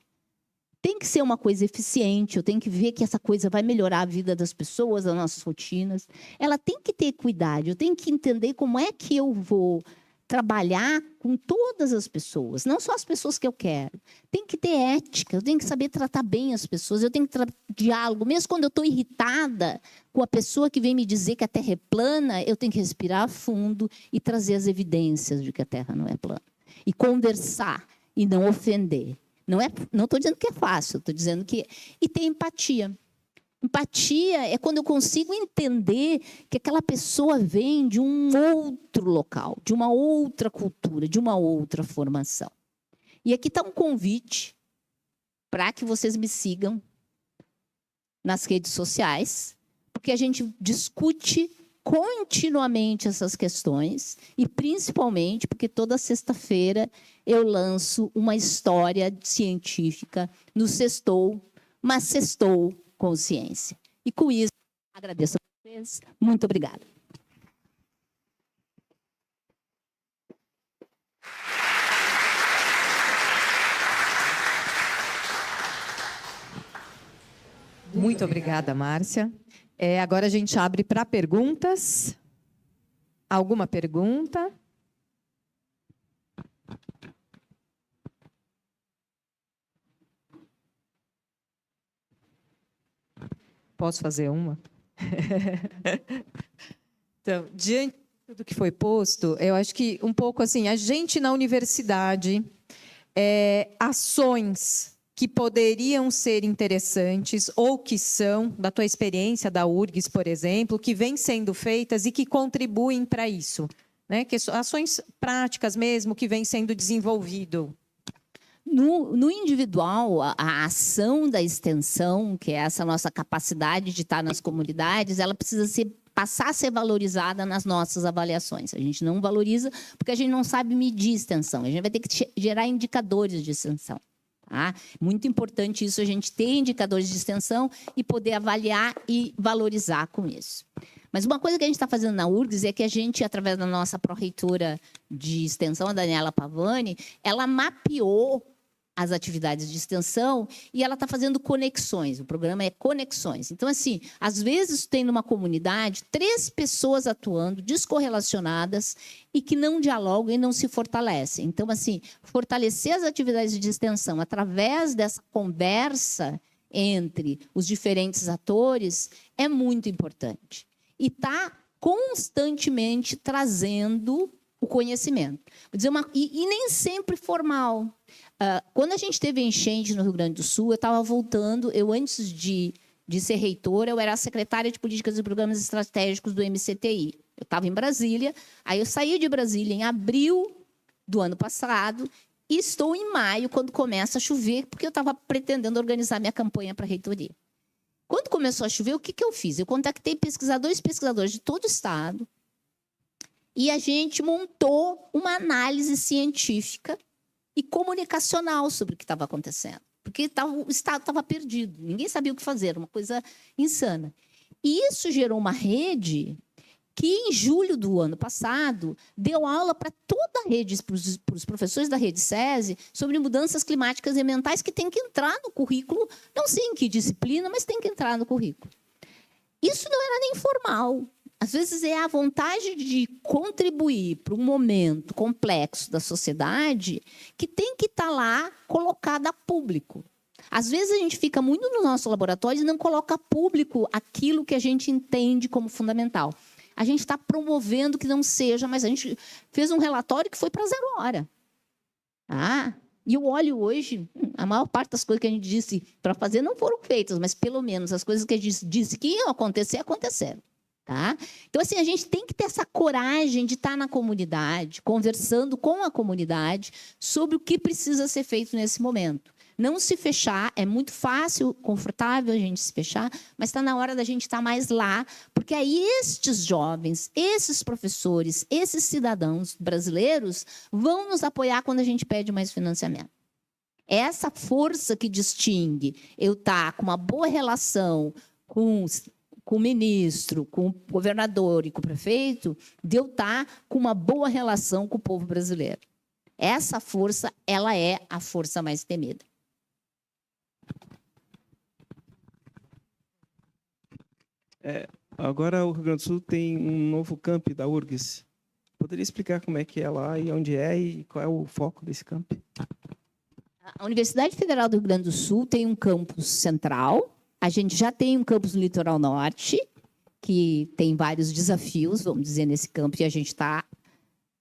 Tem que ser uma coisa eficiente, eu tenho que ver que essa coisa vai melhorar a vida das pessoas, das nossas rotinas. Ela tem que ter equidade, eu tenho que entender como é que eu vou trabalhar com todas as pessoas, não só as pessoas que eu quero. Tem que ter ética, eu tenho que saber tratar bem as pessoas, eu tenho que ter diálogo. Mesmo quando eu estou irritada com a pessoa que vem me dizer que a Terra é plana, eu tenho que respirar fundo e trazer as evidências de que a Terra não é plana. E conversar e não ofender. Não estou dizendo que é fácil, estou dizendo que... E ter empatia. Empatia é quando eu consigo entender que aquela pessoa vem de um outro local, de uma outra cultura, de uma outra formação. E aqui está um convite para que vocês me sigam nas redes sociais, porque a gente discute continuamente essas questões e, principalmente, porque toda sexta-feira eu lanço uma história científica no Sextou, mas Sextou com ciência. E com isso, agradeço a vocês. Muito obrigada. Muito obrigada, Márcia. Agora a gente abre para perguntas. Alguma pergunta? Posso fazer uma? Então, diante do que foi posto, eu acho que um pouco assim, a gente na universidade, ações que poderiam ser interessantes ou que são, da tua experiência da URGS, por exemplo, que vêm sendo feitas e que contribuem para isso, né? Que ações práticas mesmo que vêm sendo desenvolvido. No individual, a ação da extensão, que é essa nossa capacidade de estar nas comunidades, ela precisa passar a ser valorizada nas nossas avaliações. A gente não valoriza porque a gente não sabe medir extensão. A gente vai ter que gerar indicadores de extensão. Tá? Muito importante isso, a gente ter indicadores de extensão e poder avaliar e valorizar com isso. Mas uma coisa que a gente está fazendo na URGS é que a gente, através da nossa pró-reitora de extensão, a Daniela Pavani, ela mapeou as atividades de extensão e ela está fazendo conexões. O programa é conexões. Então, assim, às vezes tem numa comunidade 3 pessoas atuando descorrelacionadas e que não dialogam e não se fortalecem. Então, assim, fortalecer as atividades de extensão através dessa conversa entre os diferentes atores é muito importante. E está constantemente trazendo o conhecimento. Vou dizer e nem sempre formal. Quando a gente teve enchente no Rio Grande do Sul, eu estava voltando, antes de ser reitora, eu era secretária de Políticas e Programas Estratégicos do MCTI. Eu estava em Brasília, aí eu saí de Brasília em abril do ano passado e estou em maio, quando começa a chover, porque eu estava pretendendo organizar minha campanha para a reitoria. Quando começou a chover, o que eu fiz? Eu contactei pesquisadores de todo o estado e a gente montou uma análise científica e comunicacional sobre o que estava acontecendo. Porque o Estado estava perdido, ninguém sabia o que fazer, era uma coisa insana. E isso gerou uma rede que, em julho do ano passado, deu aula para toda a rede, para os professores da rede SESI, sobre mudanças climáticas e ambientais que tem que entrar no currículo, não sei em que disciplina, mas tem que entrar no currículo. Isso não era nem formal. Às vezes é a vontade de contribuir para um momento complexo da sociedade que tem que estar lá colocada a público. Às vezes a gente fica muito no nosso laboratório e não coloca a público aquilo que a gente entende como fundamental. A gente está promovendo que não seja, mas a gente fez um relatório que foi para 0 hora. E eu olho hoje, a maior parte das coisas que a gente disse para fazer não foram feitas, mas pelo menos as coisas que a gente disse que iam acontecer, aconteceram. Tá? Então, assim, a gente tem que ter essa coragem de estar na comunidade, conversando com a comunidade sobre o que precisa ser feito nesse momento. Não se fechar, é muito fácil, confortável a gente se fechar, mas está na hora da gente estar mais lá, porque aí estes jovens, esses professores, esses cidadãos brasileiros vão nos apoiar quando a gente pede mais financiamento. Essa força que distingue eu estar com uma boa relação com o ministro, com o governador e com o prefeito, de eu estar com uma boa relação com o povo brasileiro. Essa força, ela é a força mais temida. Agora o Rio Grande do Sul tem um novo campi da URGS, poderia explicar como é que é lá e onde é e qual é o foco desse camp? A Universidade Federal do Rio Grande do Sul tem um campus central. A gente já tem um campus no litoral norte, que tem vários desafios, vamos dizer, nesse campus, e a gente está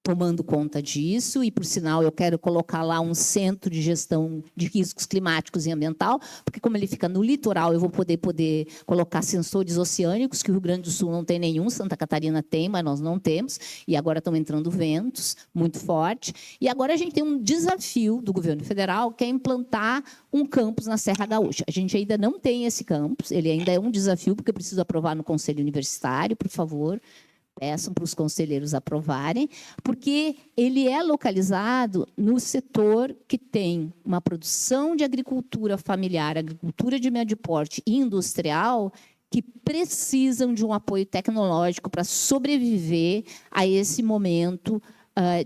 tomando conta disso, e, por sinal, eu quero colocar lá um centro de gestão de riscos climáticos e ambiental, porque, como ele fica no litoral, eu vou poder colocar sensores oceânicos, que o Rio Grande do Sul não tem nenhum, Santa Catarina tem, mas nós não temos, e agora estão entrando ventos muito forte. E agora a gente tem um desafio do governo federal, que é implantar um campus na Serra Gaúcha. A gente ainda não tem esse campus, ele ainda é um desafio, porque eu preciso aprovar no Conselho Universitário, por favor. Peçam para os conselheiros aprovarem, porque ele é localizado no setor que tem uma produção de agricultura familiar, agricultura de médio porte e industrial, que precisam de um apoio tecnológico para sobreviver a esse momento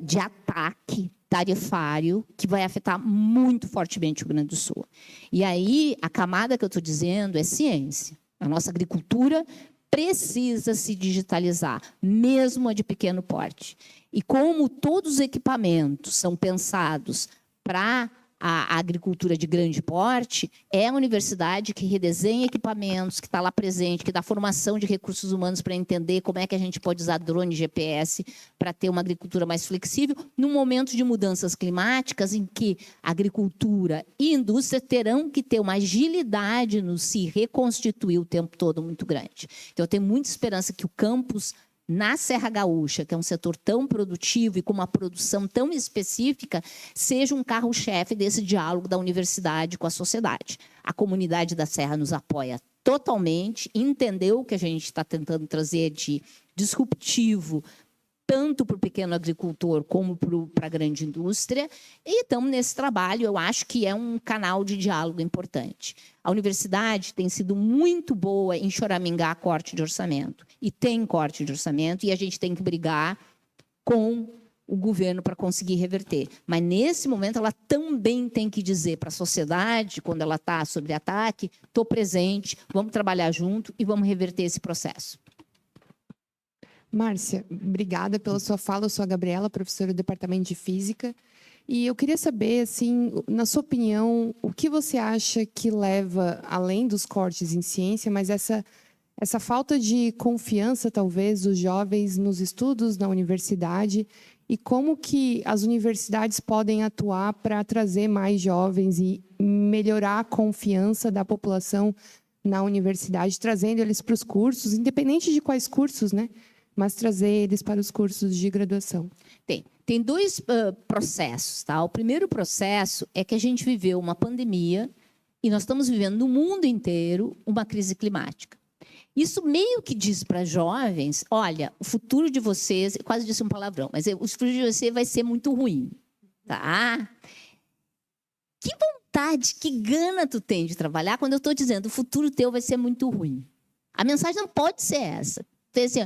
de ataque tarifário que vai afetar muito fortemente o Rio Grande do Sul. E aí, a camada que eu estou dizendo é ciência. A nossa agricultura precisa se digitalizar, mesmo a de pequeno porte. E como todos os equipamentos são pensados para a agricultura de grande porte, é a universidade que redesenha equipamentos, que está lá presente, que dá formação de recursos humanos para entender como é que a gente pode usar drone e GPS para ter uma agricultura mais flexível, num momento de mudanças climáticas em que a agricultura e a indústria terão que ter uma agilidade no se reconstituir o tempo todo muito grande. Então, eu tenho muita esperança que o campus na Serra Gaúcha, que é um setor tão produtivo e com uma produção tão específica, seja um carro-chefe desse diálogo da universidade com a sociedade. A comunidade da Serra nos apoia totalmente, entendeu o que a gente está tentando trazer de disruptivo, tanto para o pequeno agricultor como para a grande indústria, e estamos nesse trabalho, eu acho que é um canal de diálogo importante. A universidade tem sido muito boa em choramingar corte de orçamento, e tem corte de orçamento, e a gente tem que brigar com o governo para conseguir reverter. Mas, nesse momento, ela também tem que dizer para a sociedade, quando ela está sob ataque, estou presente, vamos trabalhar junto e vamos reverter esse processo. Márcia, obrigada pela sua fala. Eu sou a Gabriela, professora do Departamento de Física. E eu queria saber, assim, na sua opinião, o que você acha que leva, além dos cortes em ciência, mas essa falta de confiança, talvez, dos jovens nos estudos na universidade, e como que as universidades podem atuar para trazer mais jovens e melhorar a confiança da população na universidade, trazendo eles para os cursos, independente de quais cursos, né? Mas trazer eles para os cursos de graduação. Tem dois processos. Tá? O primeiro processo é que a gente viveu uma pandemia e nós estamos vivendo no mundo inteiro uma crise climática. Isso meio que diz para jovens, olha, o futuro de vocês, eu quase disse um palavrão, mas o futuro de vocês vai ser muito ruim. Tá? Que vontade, que gana tu tem de trabalhar quando eu estou dizendo o futuro teu vai ser muito ruim. A mensagem não pode ser essa. Então, assim,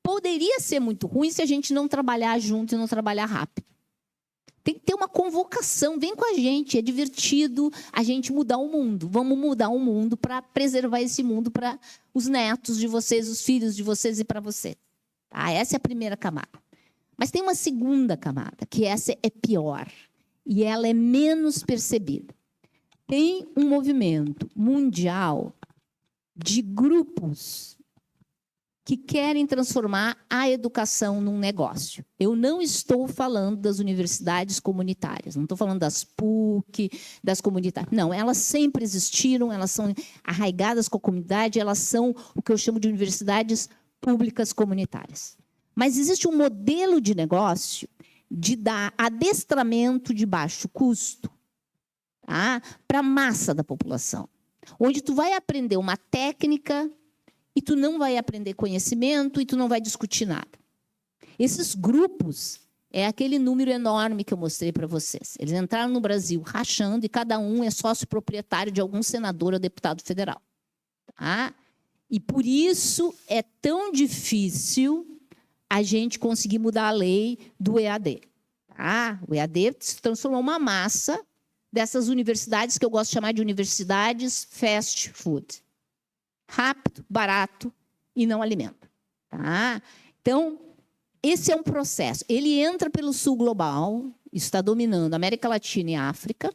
poderia ser muito ruim se a gente não trabalhar junto e não trabalhar rápido. Tem que ter uma convocação, vem com a gente, é divertido a gente mudar o mundo. Vamos mudar o mundo para preservar esse mundo para os netos de vocês, os filhos de vocês e para você. Tá? Essa é a primeira camada. Mas tem uma segunda camada, que essa é pior, e ela é menos percebida. Tem um movimento mundial de grupos que querem transformar a educação num negócio. Eu não estou falando das universidades comunitárias, não estou falando das PUC, das comunitárias. Não, elas sempre existiram, elas são arraigadas com a comunidade, elas são o que eu chamo de universidades públicas comunitárias. Mas existe um modelo de negócio de dar adestramento de baixo custo, tá, para a massa da população, onde tu vai aprender uma técnica e tu não vai aprender conhecimento e tu não vai discutir nada. Esses grupos é aquele número enorme que eu mostrei para vocês. Eles entraram no Brasil rachando e cada um é sócio proprietário de algum senador ou deputado federal. Tá? E por isso é tão difícil a gente conseguir mudar a lei do EAD. Tá? O EAD se transformou uma massa dessas universidades que eu gosto de chamar de universidades fast food. Rápido, barato e não alimenta. Tá? Então, esse é um processo. Ele entra pelo sul global, está dominando América Latina e África,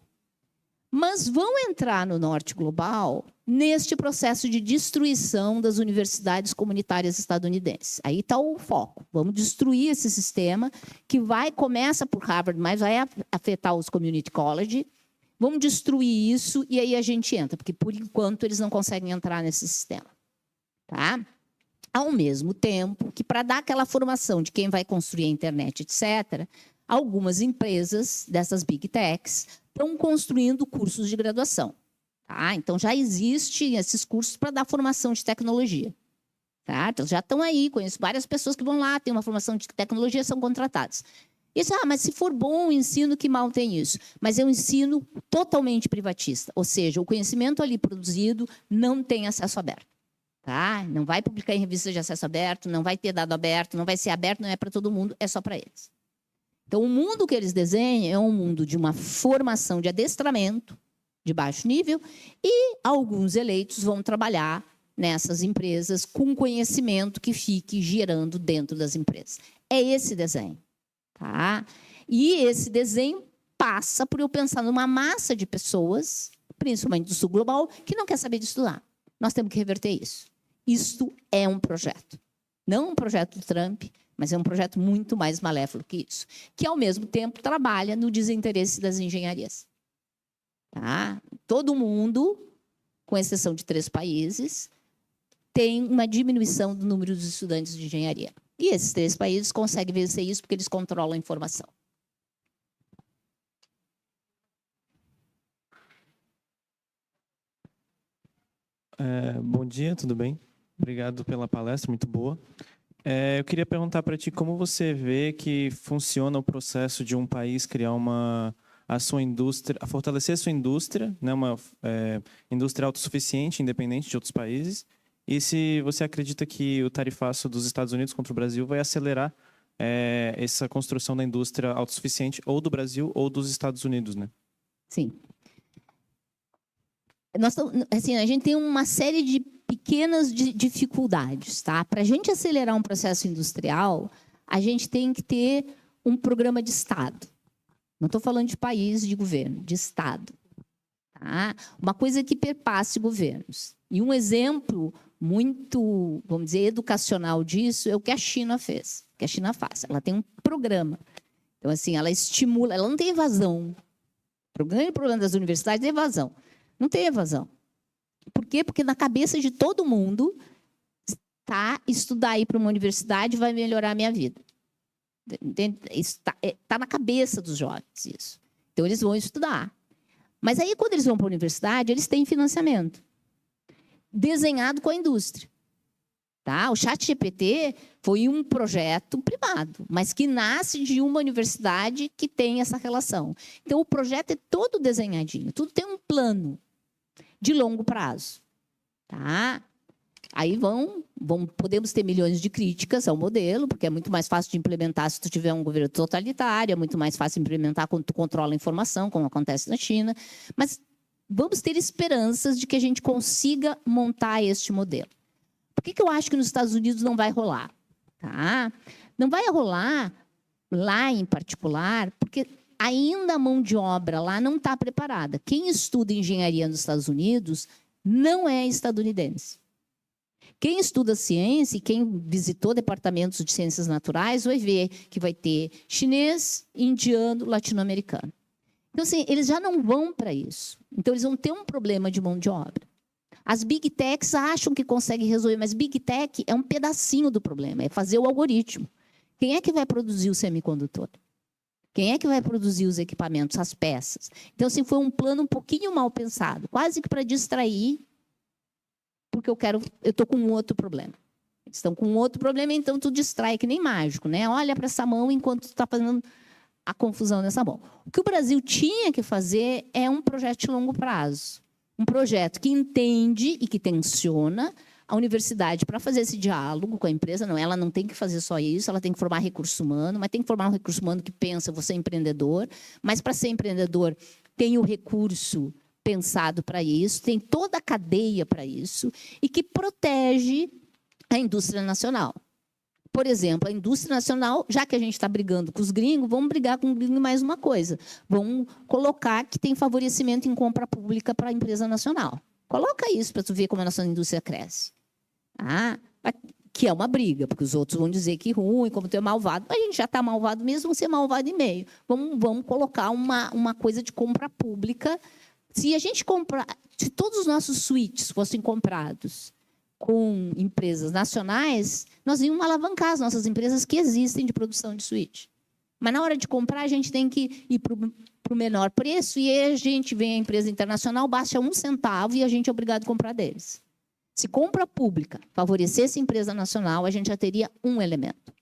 mas vão entrar no norte global neste processo de destruição das universidades comunitárias estadunidenses. Aí está o foco. Vamos destruir esse sistema que começa por Harvard, mas vai afetar os community college. Vamos destruir isso e aí a gente entra, porque por enquanto eles não conseguem entrar nesse sistema. Tá? Ao mesmo tempo que, para dar aquela formação de quem vai construir a internet, etc., algumas empresas dessas big techs estão construindo cursos de graduação. Tá? Então, já existem esses cursos para dar formação de tecnologia. Tá? Então, já estão aí, conheço várias pessoas que vão lá, têm uma formação de tecnologia, são contratadas. Isso, mas se for bom o ensino, que mal tem isso? Mas é um ensino totalmente privatista, ou seja, o conhecimento ali produzido não tem acesso aberto. Tá? Não vai publicar em revistas de acesso aberto, não vai ter dado aberto, não vai ser aberto, não é para todo mundo, é só para eles. Então, o mundo que eles desenham é um mundo de uma formação de adestramento de baixo nível e alguns eleitos vão trabalhar nessas empresas com conhecimento que fique gerando dentro das empresas. É esse desenho. Tá? E esse desenho passa por eu pensar numa massa de pessoas, principalmente do sul global, que não quer saber de estudar. Nós temos que reverter isso. Isto é um projeto. Não um projeto do Trump, mas é um projeto muito mais maléfico que isso, que, ao mesmo tempo, trabalha no desinteresse das engenharias. Tá? Todo mundo, com exceção de 3 países, tem uma diminuição do número dos estudantes de engenharia. E esses 3 países conseguem vencer isso porque eles controlam a informação. Bom dia, tudo bem? Obrigado pela palestra, muito boa. Eu queria perguntar para ti como você vê que funciona o processo de um país criar a sua indústria, a fortalecer a sua indústria, né, uma indústria autossuficiente, independente de outros países, e se você acredita que o tarifaço dos Estados Unidos contra o Brasil vai acelerar essa construção da indústria autossuficiente ou do Brasil ou dos Estados Unidos, né? Sim. Assim, a gente tem uma série de pequenas dificuldades. Tá? Para a gente acelerar um processo industrial, a gente tem que ter um programa de Estado. Não estou falando de país, de governo, de Estado. Tá? Uma coisa que perpasse governos. E um exemplo muito, vamos dizer, educacional disso é o que a China fez, o que a China faz. Ela tem um programa. Então, assim, ela estimula, ela não tem evasão. O grande problema das universidades é evasão. Não tem evasão. Por quê? Porque na cabeça de todo mundo, estudar ir para uma universidade vai melhorar a minha vida. Está na cabeça dos jovens isso. Então, eles vão estudar. Mas aí, quando eles vão para a universidade, eles têm financiamento desenhado com a indústria. Tá? O ChatGPT foi um projeto privado, mas que nasce de uma universidade que tem essa relação. Então, o projeto é todo desenhadinho, tudo tem um plano de longo prazo. Tá? Aí podemos ter milhões de críticas ao modelo, porque é muito mais fácil de implementar se tu tiver um governo totalitário, é muito mais fácil de implementar quando tu controla a informação, como acontece na China. Mas vamos ter esperanças de que a gente consiga montar este modelo. Por que eu acho que nos Estados Unidos não vai rolar? Tá? Não vai rolar lá em particular, porque ainda a mão de obra lá não está preparada. Quem estuda engenharia nos Estados Unidos não é estadunidense. Quem estuda ciência e quem visitou departamentos de ciências naturais vai ver que vai ter chinês, indiano, latino-americano. Então, assim, eles já não vão para isso. Então, eles vão ter um problema de mão de obra. As Big Techs acham que conseguem resolver, mas Big Tech é um pedacinho do problema, é fazer o algoritmo. Quem é que vai produzir o semicondutor? Quem é que vai produzir os equipamentos, as peças? Então, assim, foi um plano um pouquinho mal pensado, quase que para distrair, porque eu estou com um outro problema. Eles estão com um outro problema, então tu distrai, que nem mágico, né? Olha para essa mão enquanto tu está fazendo a confusão nessa mão. O que o Brasil tinha que fazer é um projeto de longo prazo. Um projeto que entende e que tensiona a universidade para fazer esse diálogo com a empresa. Não, ela não tem que fazer só isso, ela tem que formar recurso humano, mas tem que formar um recurso humano que pensa, você é empreendedor, mas para ser empreendedor tem o recurso pensado para isso, tem toda a cadeia para isso, e que protege a indústria nacional. por exemplo, a indústria nacional, já que a gente está brigando com os gringos, vamos brigar com o gringo em mais uma coisa. Vamos colocar que tem favorecimento em compra pública para a empresa nacional. Coloca isso para tu ver como a nossa indústria cresce. Que é uma briga, porque os outros vão dizer que ruim, como tu é malvado. Mas a gente já está malvado mesmo, você é malvado e meio. Vamos colocar uma coisa de compra pública. Se a gente comprar, se todos os nossos switches fossem comprados com empresas nacionais, nós íamos alavancar as nossas empresas que existem de produção de switch. Mas na hora de comprar, a gente tem que ir para o menor preço e aí a gente vem a empresa internacional, baixa 1 centavo e a gente é obrigado a comprar deles. Se compra pública favorecesse a empresa nacional, a gente já teria um elemento.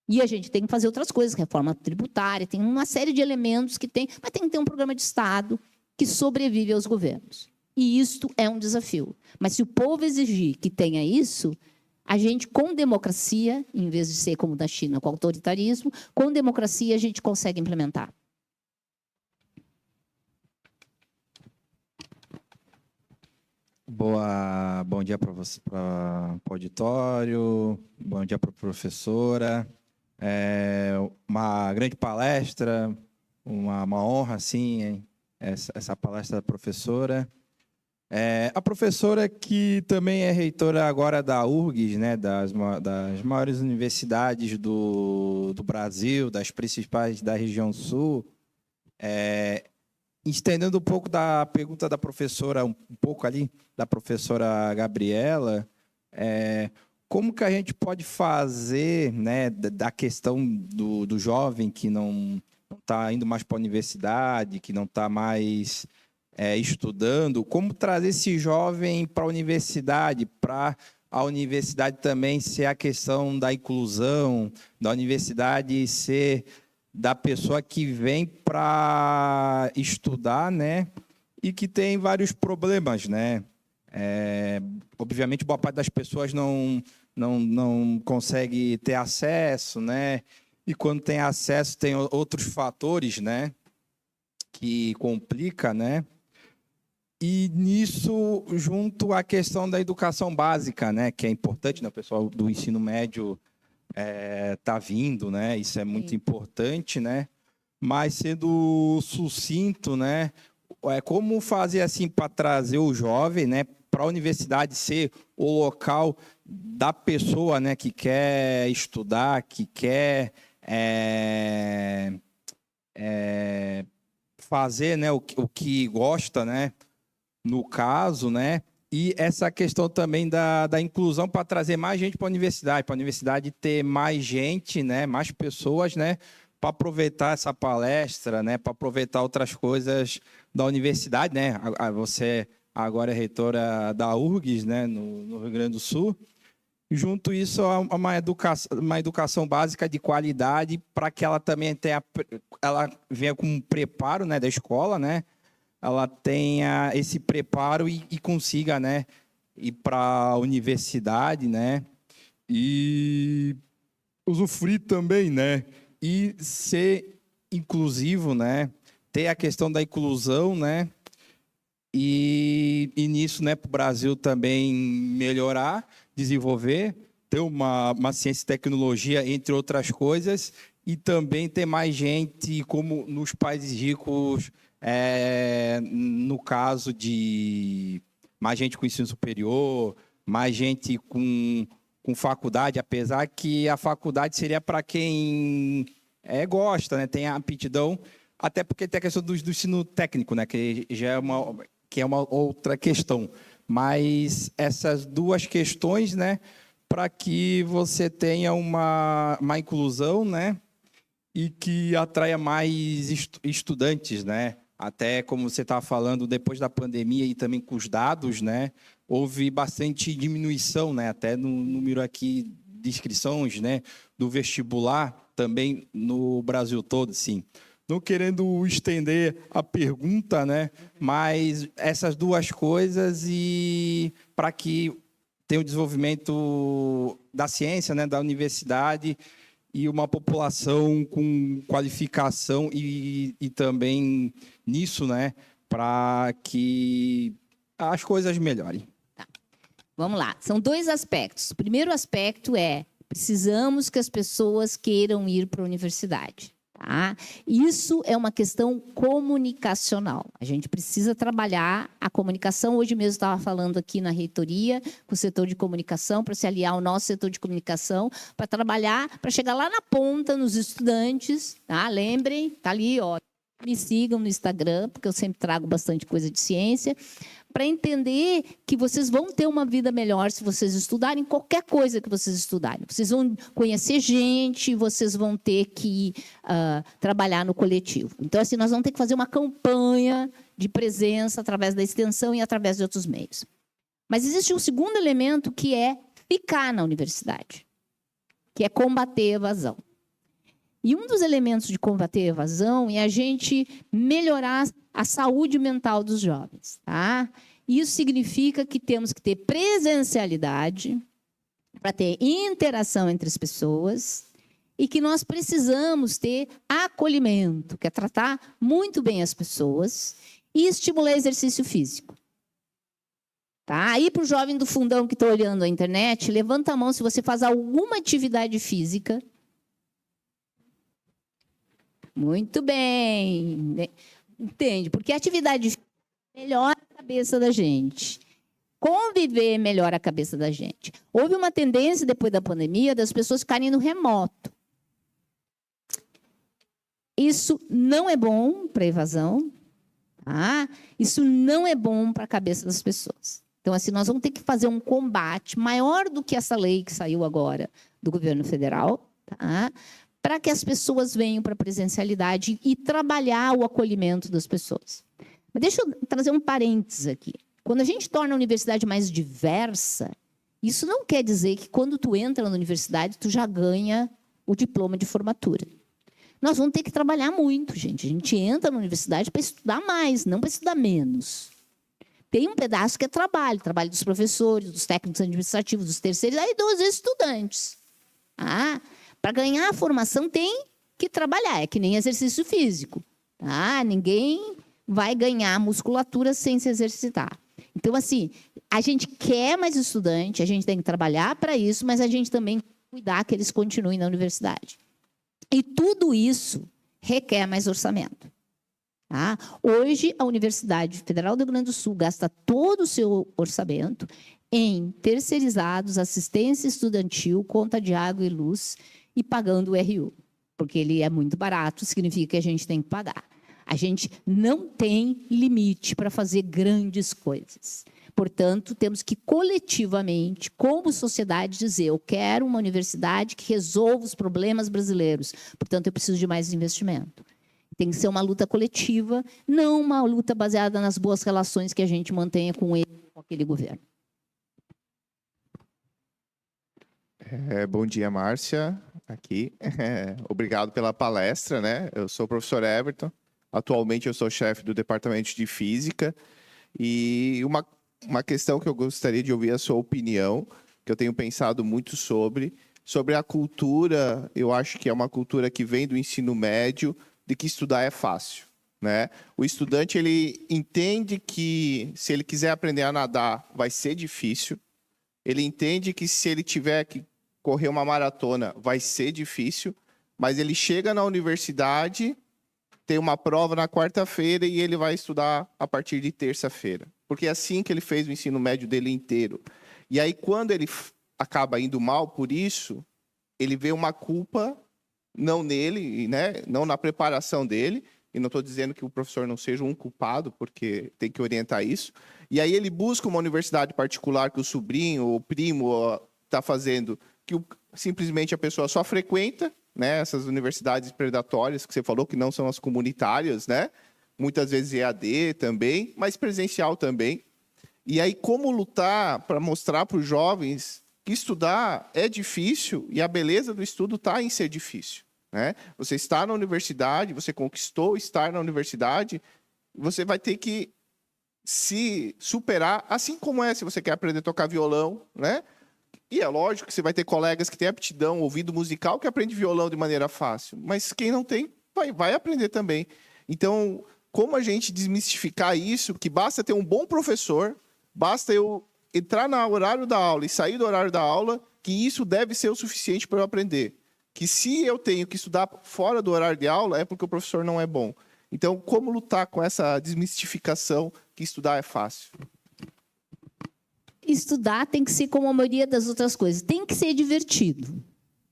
E a gente tem que fazer outras coisas, reforma tributária, tem uma série de elementos que tem, mas tem que ter um programa de Estado que sobrevive aos governos. E isto é um desafio. Mas se o povo exigir que tenha isso, a gente, com democracia, em vez de ser como da China, com autoritarismo, com democracia a gente consegue implementar. Bom dia para você, para o auditório, bom dia para a professora. Uma grande palestra, uma honra, sim, essa palestra da professora. A professora que também é reitora agora da URGS, né, das maiores universidades do Brasil, das principais da região sul, estendendo um pouco da pergunta da professora, um pouco ali, da professora Gabriela, como que a gente pode fazer, né, da questão do jovem que não está indo mais para a universidade, que não está mais estudando, como trazer esse jovem para a universidade também ser a questão da inclusão, da universidade ser da pessoa que vem para estudar, né, e que tem vários problemas, né? Obviamente, boa parte das pessoas não consegue ter acesso, né? E quando tem acesso, tem outros fatores, né, que complica, né? E nisso, junto à questão da educação básica, né, que é importante, né, o pessoal do ensino médio tá vindo, né? Isso é muito importante, né? Mas sendo sucinto, né? Como fazer assim para trazer o jovem, né, para a universidade ser o local da pessoa, né, que quer estudar, que quer fazer, né, o que gosta, né? No caso, né? E essa questão também da inclusão para trazer mais gente para a universidade ter mais gente, né? Mais pessoas, né? Para aproveitar essa palestra, né? Para aproveitar outras coisas da universidade, né? Você agora é reitora da URGS, né? No Rio Grande do Sul. Junto isso a uma educação básica de qualidade para que ela também ela venha com um preparo, né? Da escola, né? Ela tenha esse preparo e consiga, né, ir para a universidade, né, e usufruir também, né, e ser inclusivo, né, ter a questão da inclusão, né, e nisso, né, para o Brasil também melhorar, desenvolver, ter uma ciência e tecnologia, entre outras coisas, e também ter mais gente, como nos países ricos, no caso de mais gente com ensino superior, mais gente com faculdade, apesar que a faculdade seria para quem gosta, né, tem a aptidão, até porque tem a questão do ensino técnico, né, que já é uma outra questão. Mas essas duas questões, né, para que você tenha uma inclusão, né, e que atraia mais estudantes, né? Até como você estava falando, depois da pandemia e também com os dados, né? Houve bastante diminuição, né? Até no número aqui de inscrições, né? Do vestibular também no Brasil todo, sim. Não querendo estender a pergunta, né? Mas essas duas coisas e para que tenha o desenvolvimento da ciência, né? Da universidade e uma população com qualificação e também nisso, né, para que as coisas melhorem. Tá. Vamos lá. São 2 aspectos. O primeiro aspecto é Precisamos que as pessoas queiram ir para a universidade. Tá? Isso é uma questão comunicacional. A gente precisa trabalhar a comunicação. Hoje mesmo estava falando aqui na reitoria com o setor de comunicação, para se aliar ao nosso setor de comunicação, para trabalhar, para chegar lá na ponta, nos estudantes. Tá? Lembrem, está ali, ó, me sigam no Instagram, porque eu sempre trago bastante coisa de ciência, para entender que vocês vão ter uma vida melhor se vocês estudarem qualquer coisa que vocês estudarem. Vocês vão conhecer gente, vocês vão ter que trabalhar no coletivo. Então, assim, nós vamos ter que fazer uma campanha de presença através da extensão e através de outros meios. Mas existe um segundo elemento que é ficar na universidade, que é combater a evasão. E um dos elementos de combater a evasão é a gente melhorar a saúde mental dos jovens. Tá? Isso significa que temos que ter presencialidade para ter interação entre as pessoas e que nós precisamos ter acolhimento, que é tratar muito bem as pessoas e estimular exercício físico. Tá? Aí, para o jovem do fundão que está olhando a internet, levanta a mão se você faz alguma atividade física. Muito bem. Entende? Porque a atividade física melhora a cabeça da gente. Conviver melhora a cabeça da gente. Houve uma tendência, depois da pandemia, das pessoas ficarem no remoto. Isso não é bom para a evasão. Tá? Isso não é bom para a cabeça das pessoas. Então, assim, nós vamos ter que fazer um combate maior do que essa lei que saiu agora do governo federal, tá? Para que as pessoas venham para a presencialidade e trabalhar o acolhimento das pessoas. Mas deixa eu trazer um parênteses aqui. Quando a gente torna a universidade mais diversa, isso não quer dizer que quando tu entra na universidade, tu já ganha o diploma de formatura. Nós vamos ter que trabalhar muito, gente. A gente entra na universidade para estudar mais, não para estudar menos. Tem um pedaço que é trabalho dos professores, dos técnicos administrativos, dos terceiros, aí dos estudantes. Para ganhar a formação tem que trabalhar, é que nem exercício físico. Tá? Ninguém vai ganhar musculatura sem se exercitar. Então, assim, a gente quer mais estudante, a gente tem que trabalhar para isso, mas a gente também tem que cuidar que eles continuem na universidade. E tudo isso requer mais orçamento. Tá? Hoje, a Universidade Federal do Rio Grande do Sul gasta todo o seu orçamento em terceirizados, assistência estudantil, conta de água e luz, e pagando o RU, porque ele é muito barato, significa que a gente tem que pagar. A gente não tem limite para fazer grandes coisas. Portanto, temos que coletivamente, como sociedade, dizer: eu quero uma universidade que resolva os problemas brasileiros. Portanto, eu preciso de mais investimento. Tem que ser uma luta coletiva, não uma luta baseada nas boas relações que a gente mantenha com ele, com aquele governo. Bom dia, Márcia, aqui. Obrigado pela palestra, né? Eu sou o professor Everton. Atualmente, eu sou chefe do Departamento de Física. E uma questão que eu gostaria de ouvir a sua opinião, que eu tenho pensado muito sobre a cultura. Eu acho que é uma cultura que vem do ensino médio, de que estudar é fácil, né? O estudante, ele entende que se ele quiser aprender a nadar, vai ser difícil. Ele entende que se ele tiver que correr uma maratona vai ser difícil, mas ele chega na universidade, tem uma prova na quarta-feira e ele vai estudar a partir de terça-feira. Porque é assim que ele fez o ensino médio dele inteiro. E aí, quando ele acaba indo mal por isso, ele vê uma culpa não nele, né? Não na preparação dele. E não estou dizendo que o professor não seja um culpado, porque tem que orientar isso. E aí ele busca uma universidade particular que o sobrinho ou o primo está fazendo, que simplesmente a pessoa só frequenta, né? Essas universidades predatórias que você falou, que não são as comunitárias, né? Muitas vezes EAD também, mas presencial também. E aí, como lutar para mostrar para os jovens que estudar é difícil e a beleza do estudo está em ser difícil, né? Você está na universidade, você conquistou estar na universidade, você vai ter que se superar, assim como se você quer aprender a tocar violão, né? E é lógico que você vai ter colegas que têm aptidão, ouvido musical, que aprende violão de maneira fácil. Mas quem não tem, vai aprender também. Então, como a gente desmistificar isso, que basta ter um bom professor, basta eu entrar no horário da aula e sair do horário da aula, que isso deve ser o suficiente para eu aprender. Que se eu tenho que estudar fora do horário de aula, é porque o professor não é bom. Então, como lutar com essa desmistificação que estudar é fácil? Estudar tem que ser como a maioria das outras coisas, tem que ser divertido,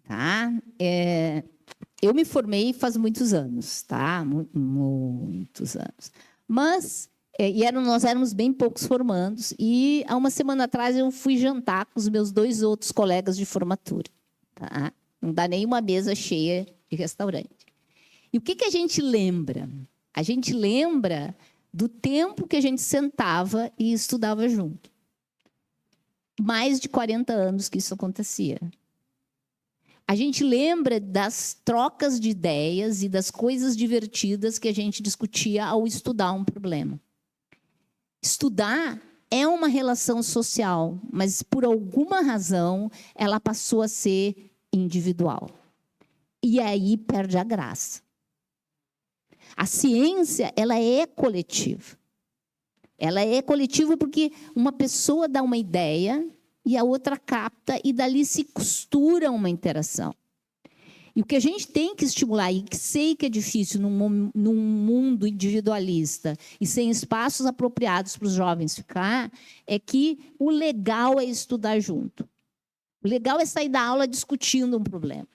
tá? Eu me formei faz muitos anos, tá? Muitos anos. Mas nós éramos bem poucos formandos e há uma semana atrás eu fui jantar com os meus 2 outros colegas de formatura, tá? Não dá nem uma mesa cheia de restaurante. E o que a gente lembra? A gente lembra do tempo que a gente sentava e estudava junto. Mais de 40 anos que isso acontecia. A gente lembra das trocas de ideias e das coisas divertidas que a gente discutia ao estudar um problema. Estudar é uma relação social, mas por alguma razão ela passou a ser individual. E aí perde a graça. A ciência, ela é coletiva. Ela é coletiva porque uma pessoa dá uma ideia e a outra capta e dali se costura uma interação. E o que a gente tem que estimular, e que sei que é difícil num mundo individualista e sem espaços apropriados para os jovens ficar, é que o legal é estudar junto. O legal é sair da aula discutindo um problema.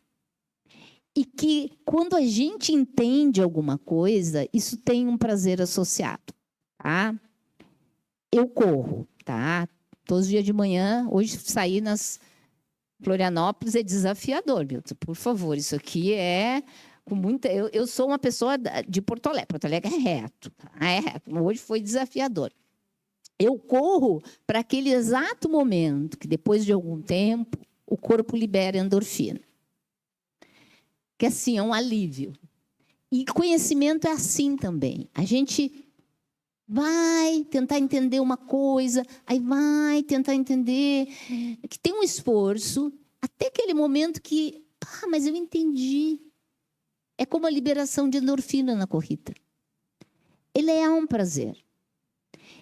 E que quando a gente entende alguma coisa, isso tem um prazer associado, tá? Eu corro, tá? Todos os dias de manhã, hoje sair nas Florianópolis é desafiador, Milton. Por favor, isso aqui é com muita... Eu sou uma pessoa de Porto Alegre. Porto Alegre é reto, tá? É reto. Hoje foi desafiador. Eu corro para aquele exato momento que, depois de algum tempo, o corpo libera endorfina. Que, assim, é um alívio. E conhecimento é assim também. A gente vai tentar entender uma coisa, aí vai tentar entender, que tem um esforço, até aquele momento que, mas eu entendi. É como a liberação de endorfina na corrida. Ele é um prazer.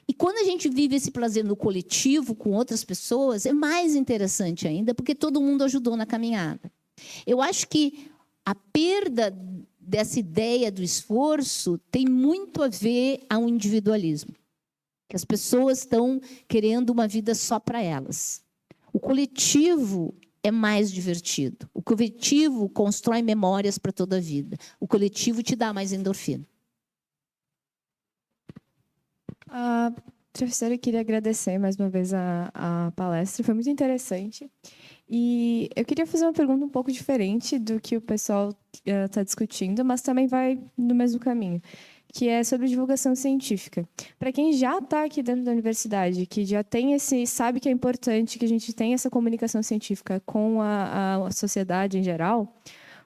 E quando a gente vive esse prazer no coletivo, com outras pessoas, é mais interessante ainda, porque todo mundo ajudou na caminhada. Eu acho que a perda dessa ideia do esforço tem muito a ver ao individualismo. Que as pessoas estão querendo uma vida só para elas. O coletivo é mais divertido. O coletivo constrói memórias para toda a vida. O coletivo te dá mais endorfina. Professora, eu queria agradecer mais uma vez a palestra, foi muito interessante. E eu queria fazer uma pergunta um pouco diferente do que o pessoal está discutindo, mas também vai no mesmo caminho, que é sobre divulgação científica. Para quem já está aqui dentro da universidade, que já tem sabe que é importante que a gente tenha essa comunicação científica com a sociedade em geral,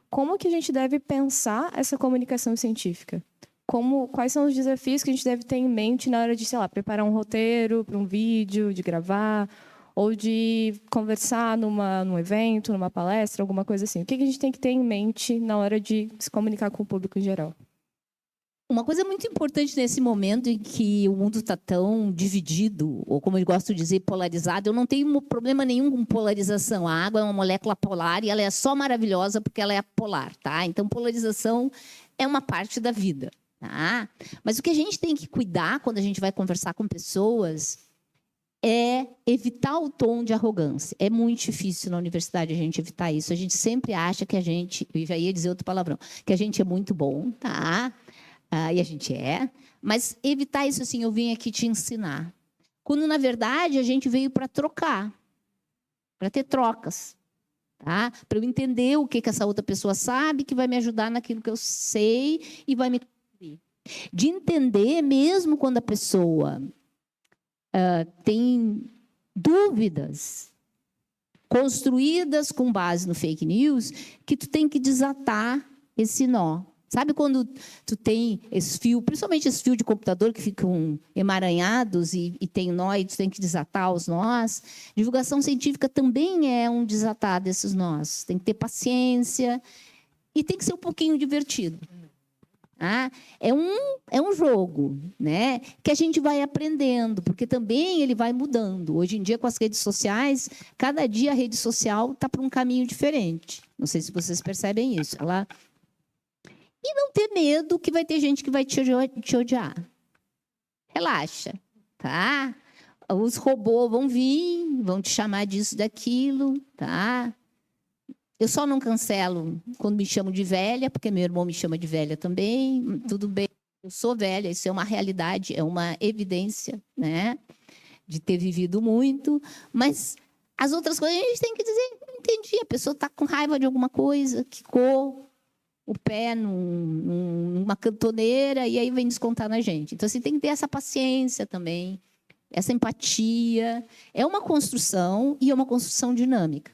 como que a gente deve pensar essa comunicação científica? Quais são os desafios que a gente deve ter em mente na hora de, sei lá, preparar um roteiro para um vídeo, de gravar, ou de conversar num evento, numa palestra, alguma coisa assim. O que a gente tem que ter em mente na hora de se comunicar com o público em geral? Uma coisa muito importante nesse momento em que o mundo está tão dividido, ou como eu gosto de dizer, polarizado, eu não tenho problema nenhum com polarização. A água é uma molécula polar e ela é só maravilhosa porque ela é polar, tá? Então, polarização é uma parte da vida. Tá? Mas o que a gente tem que cuidar quando a gente vai conversar com pessoas é evitar o tom de arrogância. É muito difícil na universidade a gente evitar isso. A gente sempre acha que a gente, eu já ia dizer outro palavrão, que a gente é muito bom, tá? E a gente é, mas evitar isso assim, eu vim aqui te ensinar. Quando, na verdade, a gente veio para trocar, para ter trocas. Tá? Para eu entender o que essa outra pessoa sabe, que vai me ajudar naquilo que eu sei e vai me... De entender, mesmo quando a pessoa tem dúvidas construídas com base no fake news, que tu tem que desatar esse nó. Sabe quando tu tem esse fio, principalmente esse fio de computador que ficam emaranhados e tem nó e tu tem que desatar os nós? Divulgação científica também é um desatar desses nós. Tem que ter paciência e tem que ser um pouquinho divertido. É um jogo, né? Que a gente vai aprendendo, porque também ele vai mudando. Hoje em dia, com as redes sociais, cada dia a rede social está para um caminho diferente. Não sei se vocês percebem isso. E não ter medo que vai ter gente que vai te odiar. Relaxa, tá? Os robôs vão vir, vão te chamar disso, daquilo, tá? Eu só não cancelo quando me chamam de velha, porque meu irmão me chama de velha também. Tudo bem, eu sou velha, isso é uma realidade, é uma evidência, né? De ter vivido muito. Mas as outras coisas a gente tem que dizer, não entendi, a pessoa está com raiva de alguma coisa, quicou o pé numa cantoneira e aí vem descontar na gente. Então, assim, tem que ter essa paciência também, essa empatia. É uma construção e é uma construção dinâmica.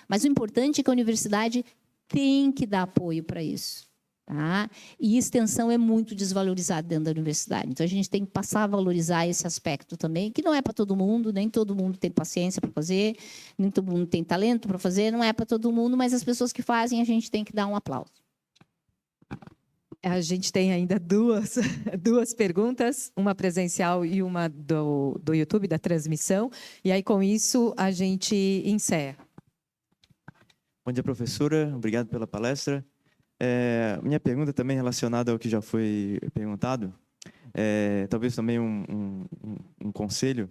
Mas o importante é que a universidade tem que dar apoio para isso. Tá? E extensão é muito desvalorizada dentro da universidade. Então, a gente tem que passar a valorizar esse aspecto também, que não é para todo mundo, nem todo mundo tem paciência para fazer, nem todo mundo tem talento para fazer, não é para todo mundo, mas as pessoas que fazem, a gente tem que dar um aplauso. A gente tem ainda duas perguntas, uma presencial e uma do YouTube, da transmissão. E aí, com isso, a gente encerra. Bom dia, professora. Obrigado pela palestra. Minha pergunta também relacionada ao que já foi perguntado, talvez também um conselho,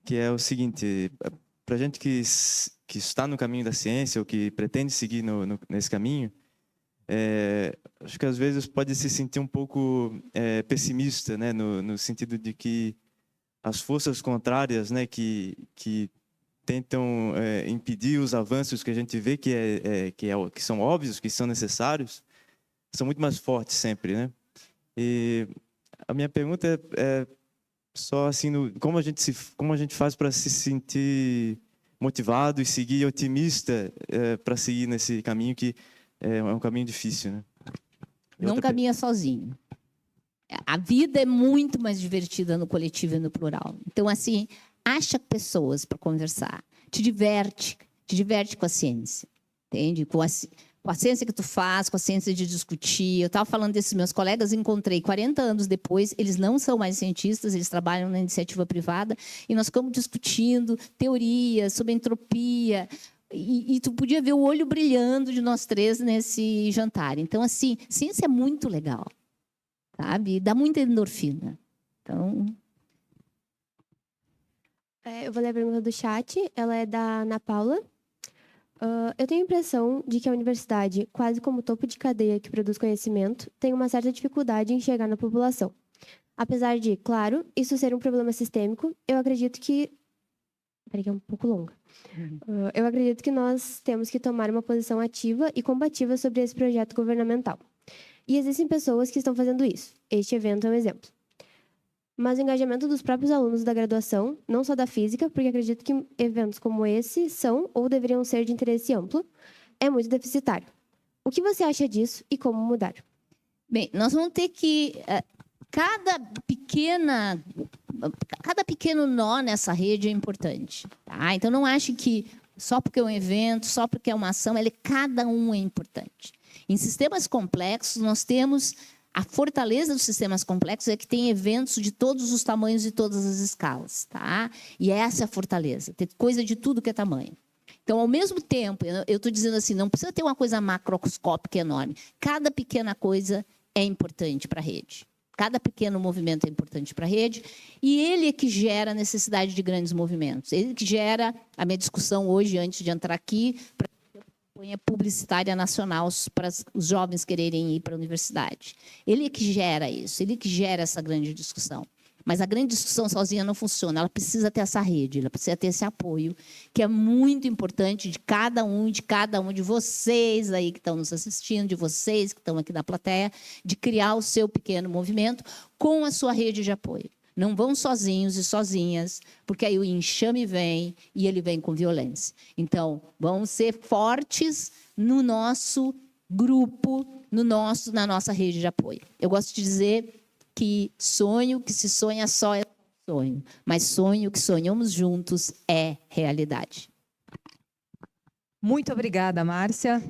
que é o seguinte: para a gente que está no caminho da ciência ou que pretende seguir nesse caminho, acho que às vezes pode se sentir um pouco pessimista, né, no sentido de que as forças contrárias, né, que tentam impedir os avanços que a gente vê que são óbvios, que são necessários, são muito mais fortes sempre, né? E a minha pergunta é só assim, como a gente faz para se sentir motivado e seguir otimista para seguir nesse caminho que é um caminho difícil, né? Não caminha sozinho. A vida é muito mais divertida no coletivo e no plural. Então, assim, acha pessoas para conversar. Te diverte com a ciência. Entende? Com a ciência que tu faz, com a ciência de discutir. Eu estava falando desses meus colegas, encontrei 40 anos depois, eles não são mais cientistas, eles trabalham na iniciativa privada, e nós ficamos discutindo teorias sobre entropia, e tu podia ver o olho brilhando de nós três nesse jantar. Então, assim, ciência é muito legal, sabe? Dá muita endorfina. Então... Eu vou ler a pergunta do chat, ela é da Ana Paula. Eu tenho a impressão de que a universidade, quase como topo de cadeia que produz conhecimento, tem uma certa dificuldade em chegar na população. Apesar de, claro, isso ser um problema sistêmico, eu acredito que... Peraí, que é um pouco longa. Eu acredito que nós temos que tomar uma posição ativa e combativa sobre esse projeto governamental. E existem pessoas que estão fazendo isso. Este evento é um exemplo. Mas o engajamento dos próprios alunos da graduação, não só da física, porque acredito que eventos como esse são ou deveriam ser de interesse amplo, é muito deficitário. O que você acha disso e como mudar? Bem, nós vamos ter que... Cada pequeno nó nessa rede é importante. Tá? Então, não ache que só porque é um evento, só porque é uma ação, cada um é importante. Em sistemas complexos, nós temos... A fortaleza dos sistemas complexos é que tem eventos de todos os tamanhos e todas as escalas. Tá? E essa é a fortaleza, ter coisa de tudo que é tamanho. Então, ao mesmo tempo, eu estou dizendo assim, não precisa ter uma coisa macroscópica enorme. Cada pequena coisa é importante para a rede. Cada pequeno movimento é importante para a rede. E ele é que gera a necessidade de grandes movimentos. Ele que gera a minha discussão hoje, antes de entrar aqui, para campanha publicitária nacional para os jovens quererem ir para a universidade. Ele é que gera isso, ele é que gera essa grande discussão. Mas a grande discussão sozinha não funciona, ela precisa ter essa rede, ela precisa ter esse apoio, que é muito importante de cada um de vocês aí que estão nos assistindo, de vocês que estão aqui na plateia, de criar o seu pequeno movimento com a sua rede de apoio. Não vão sozinhos e sozinhas, porque aí o enxame vem e ele vem com violência. Então, vamos ser fortes no nosso grupo, na nossa rede de apoio. Eu gosto de dizer que sonho que se sonha só é sonho, mas sonho que sonhamos juntos é realidade. Muito obrigada, Márcia.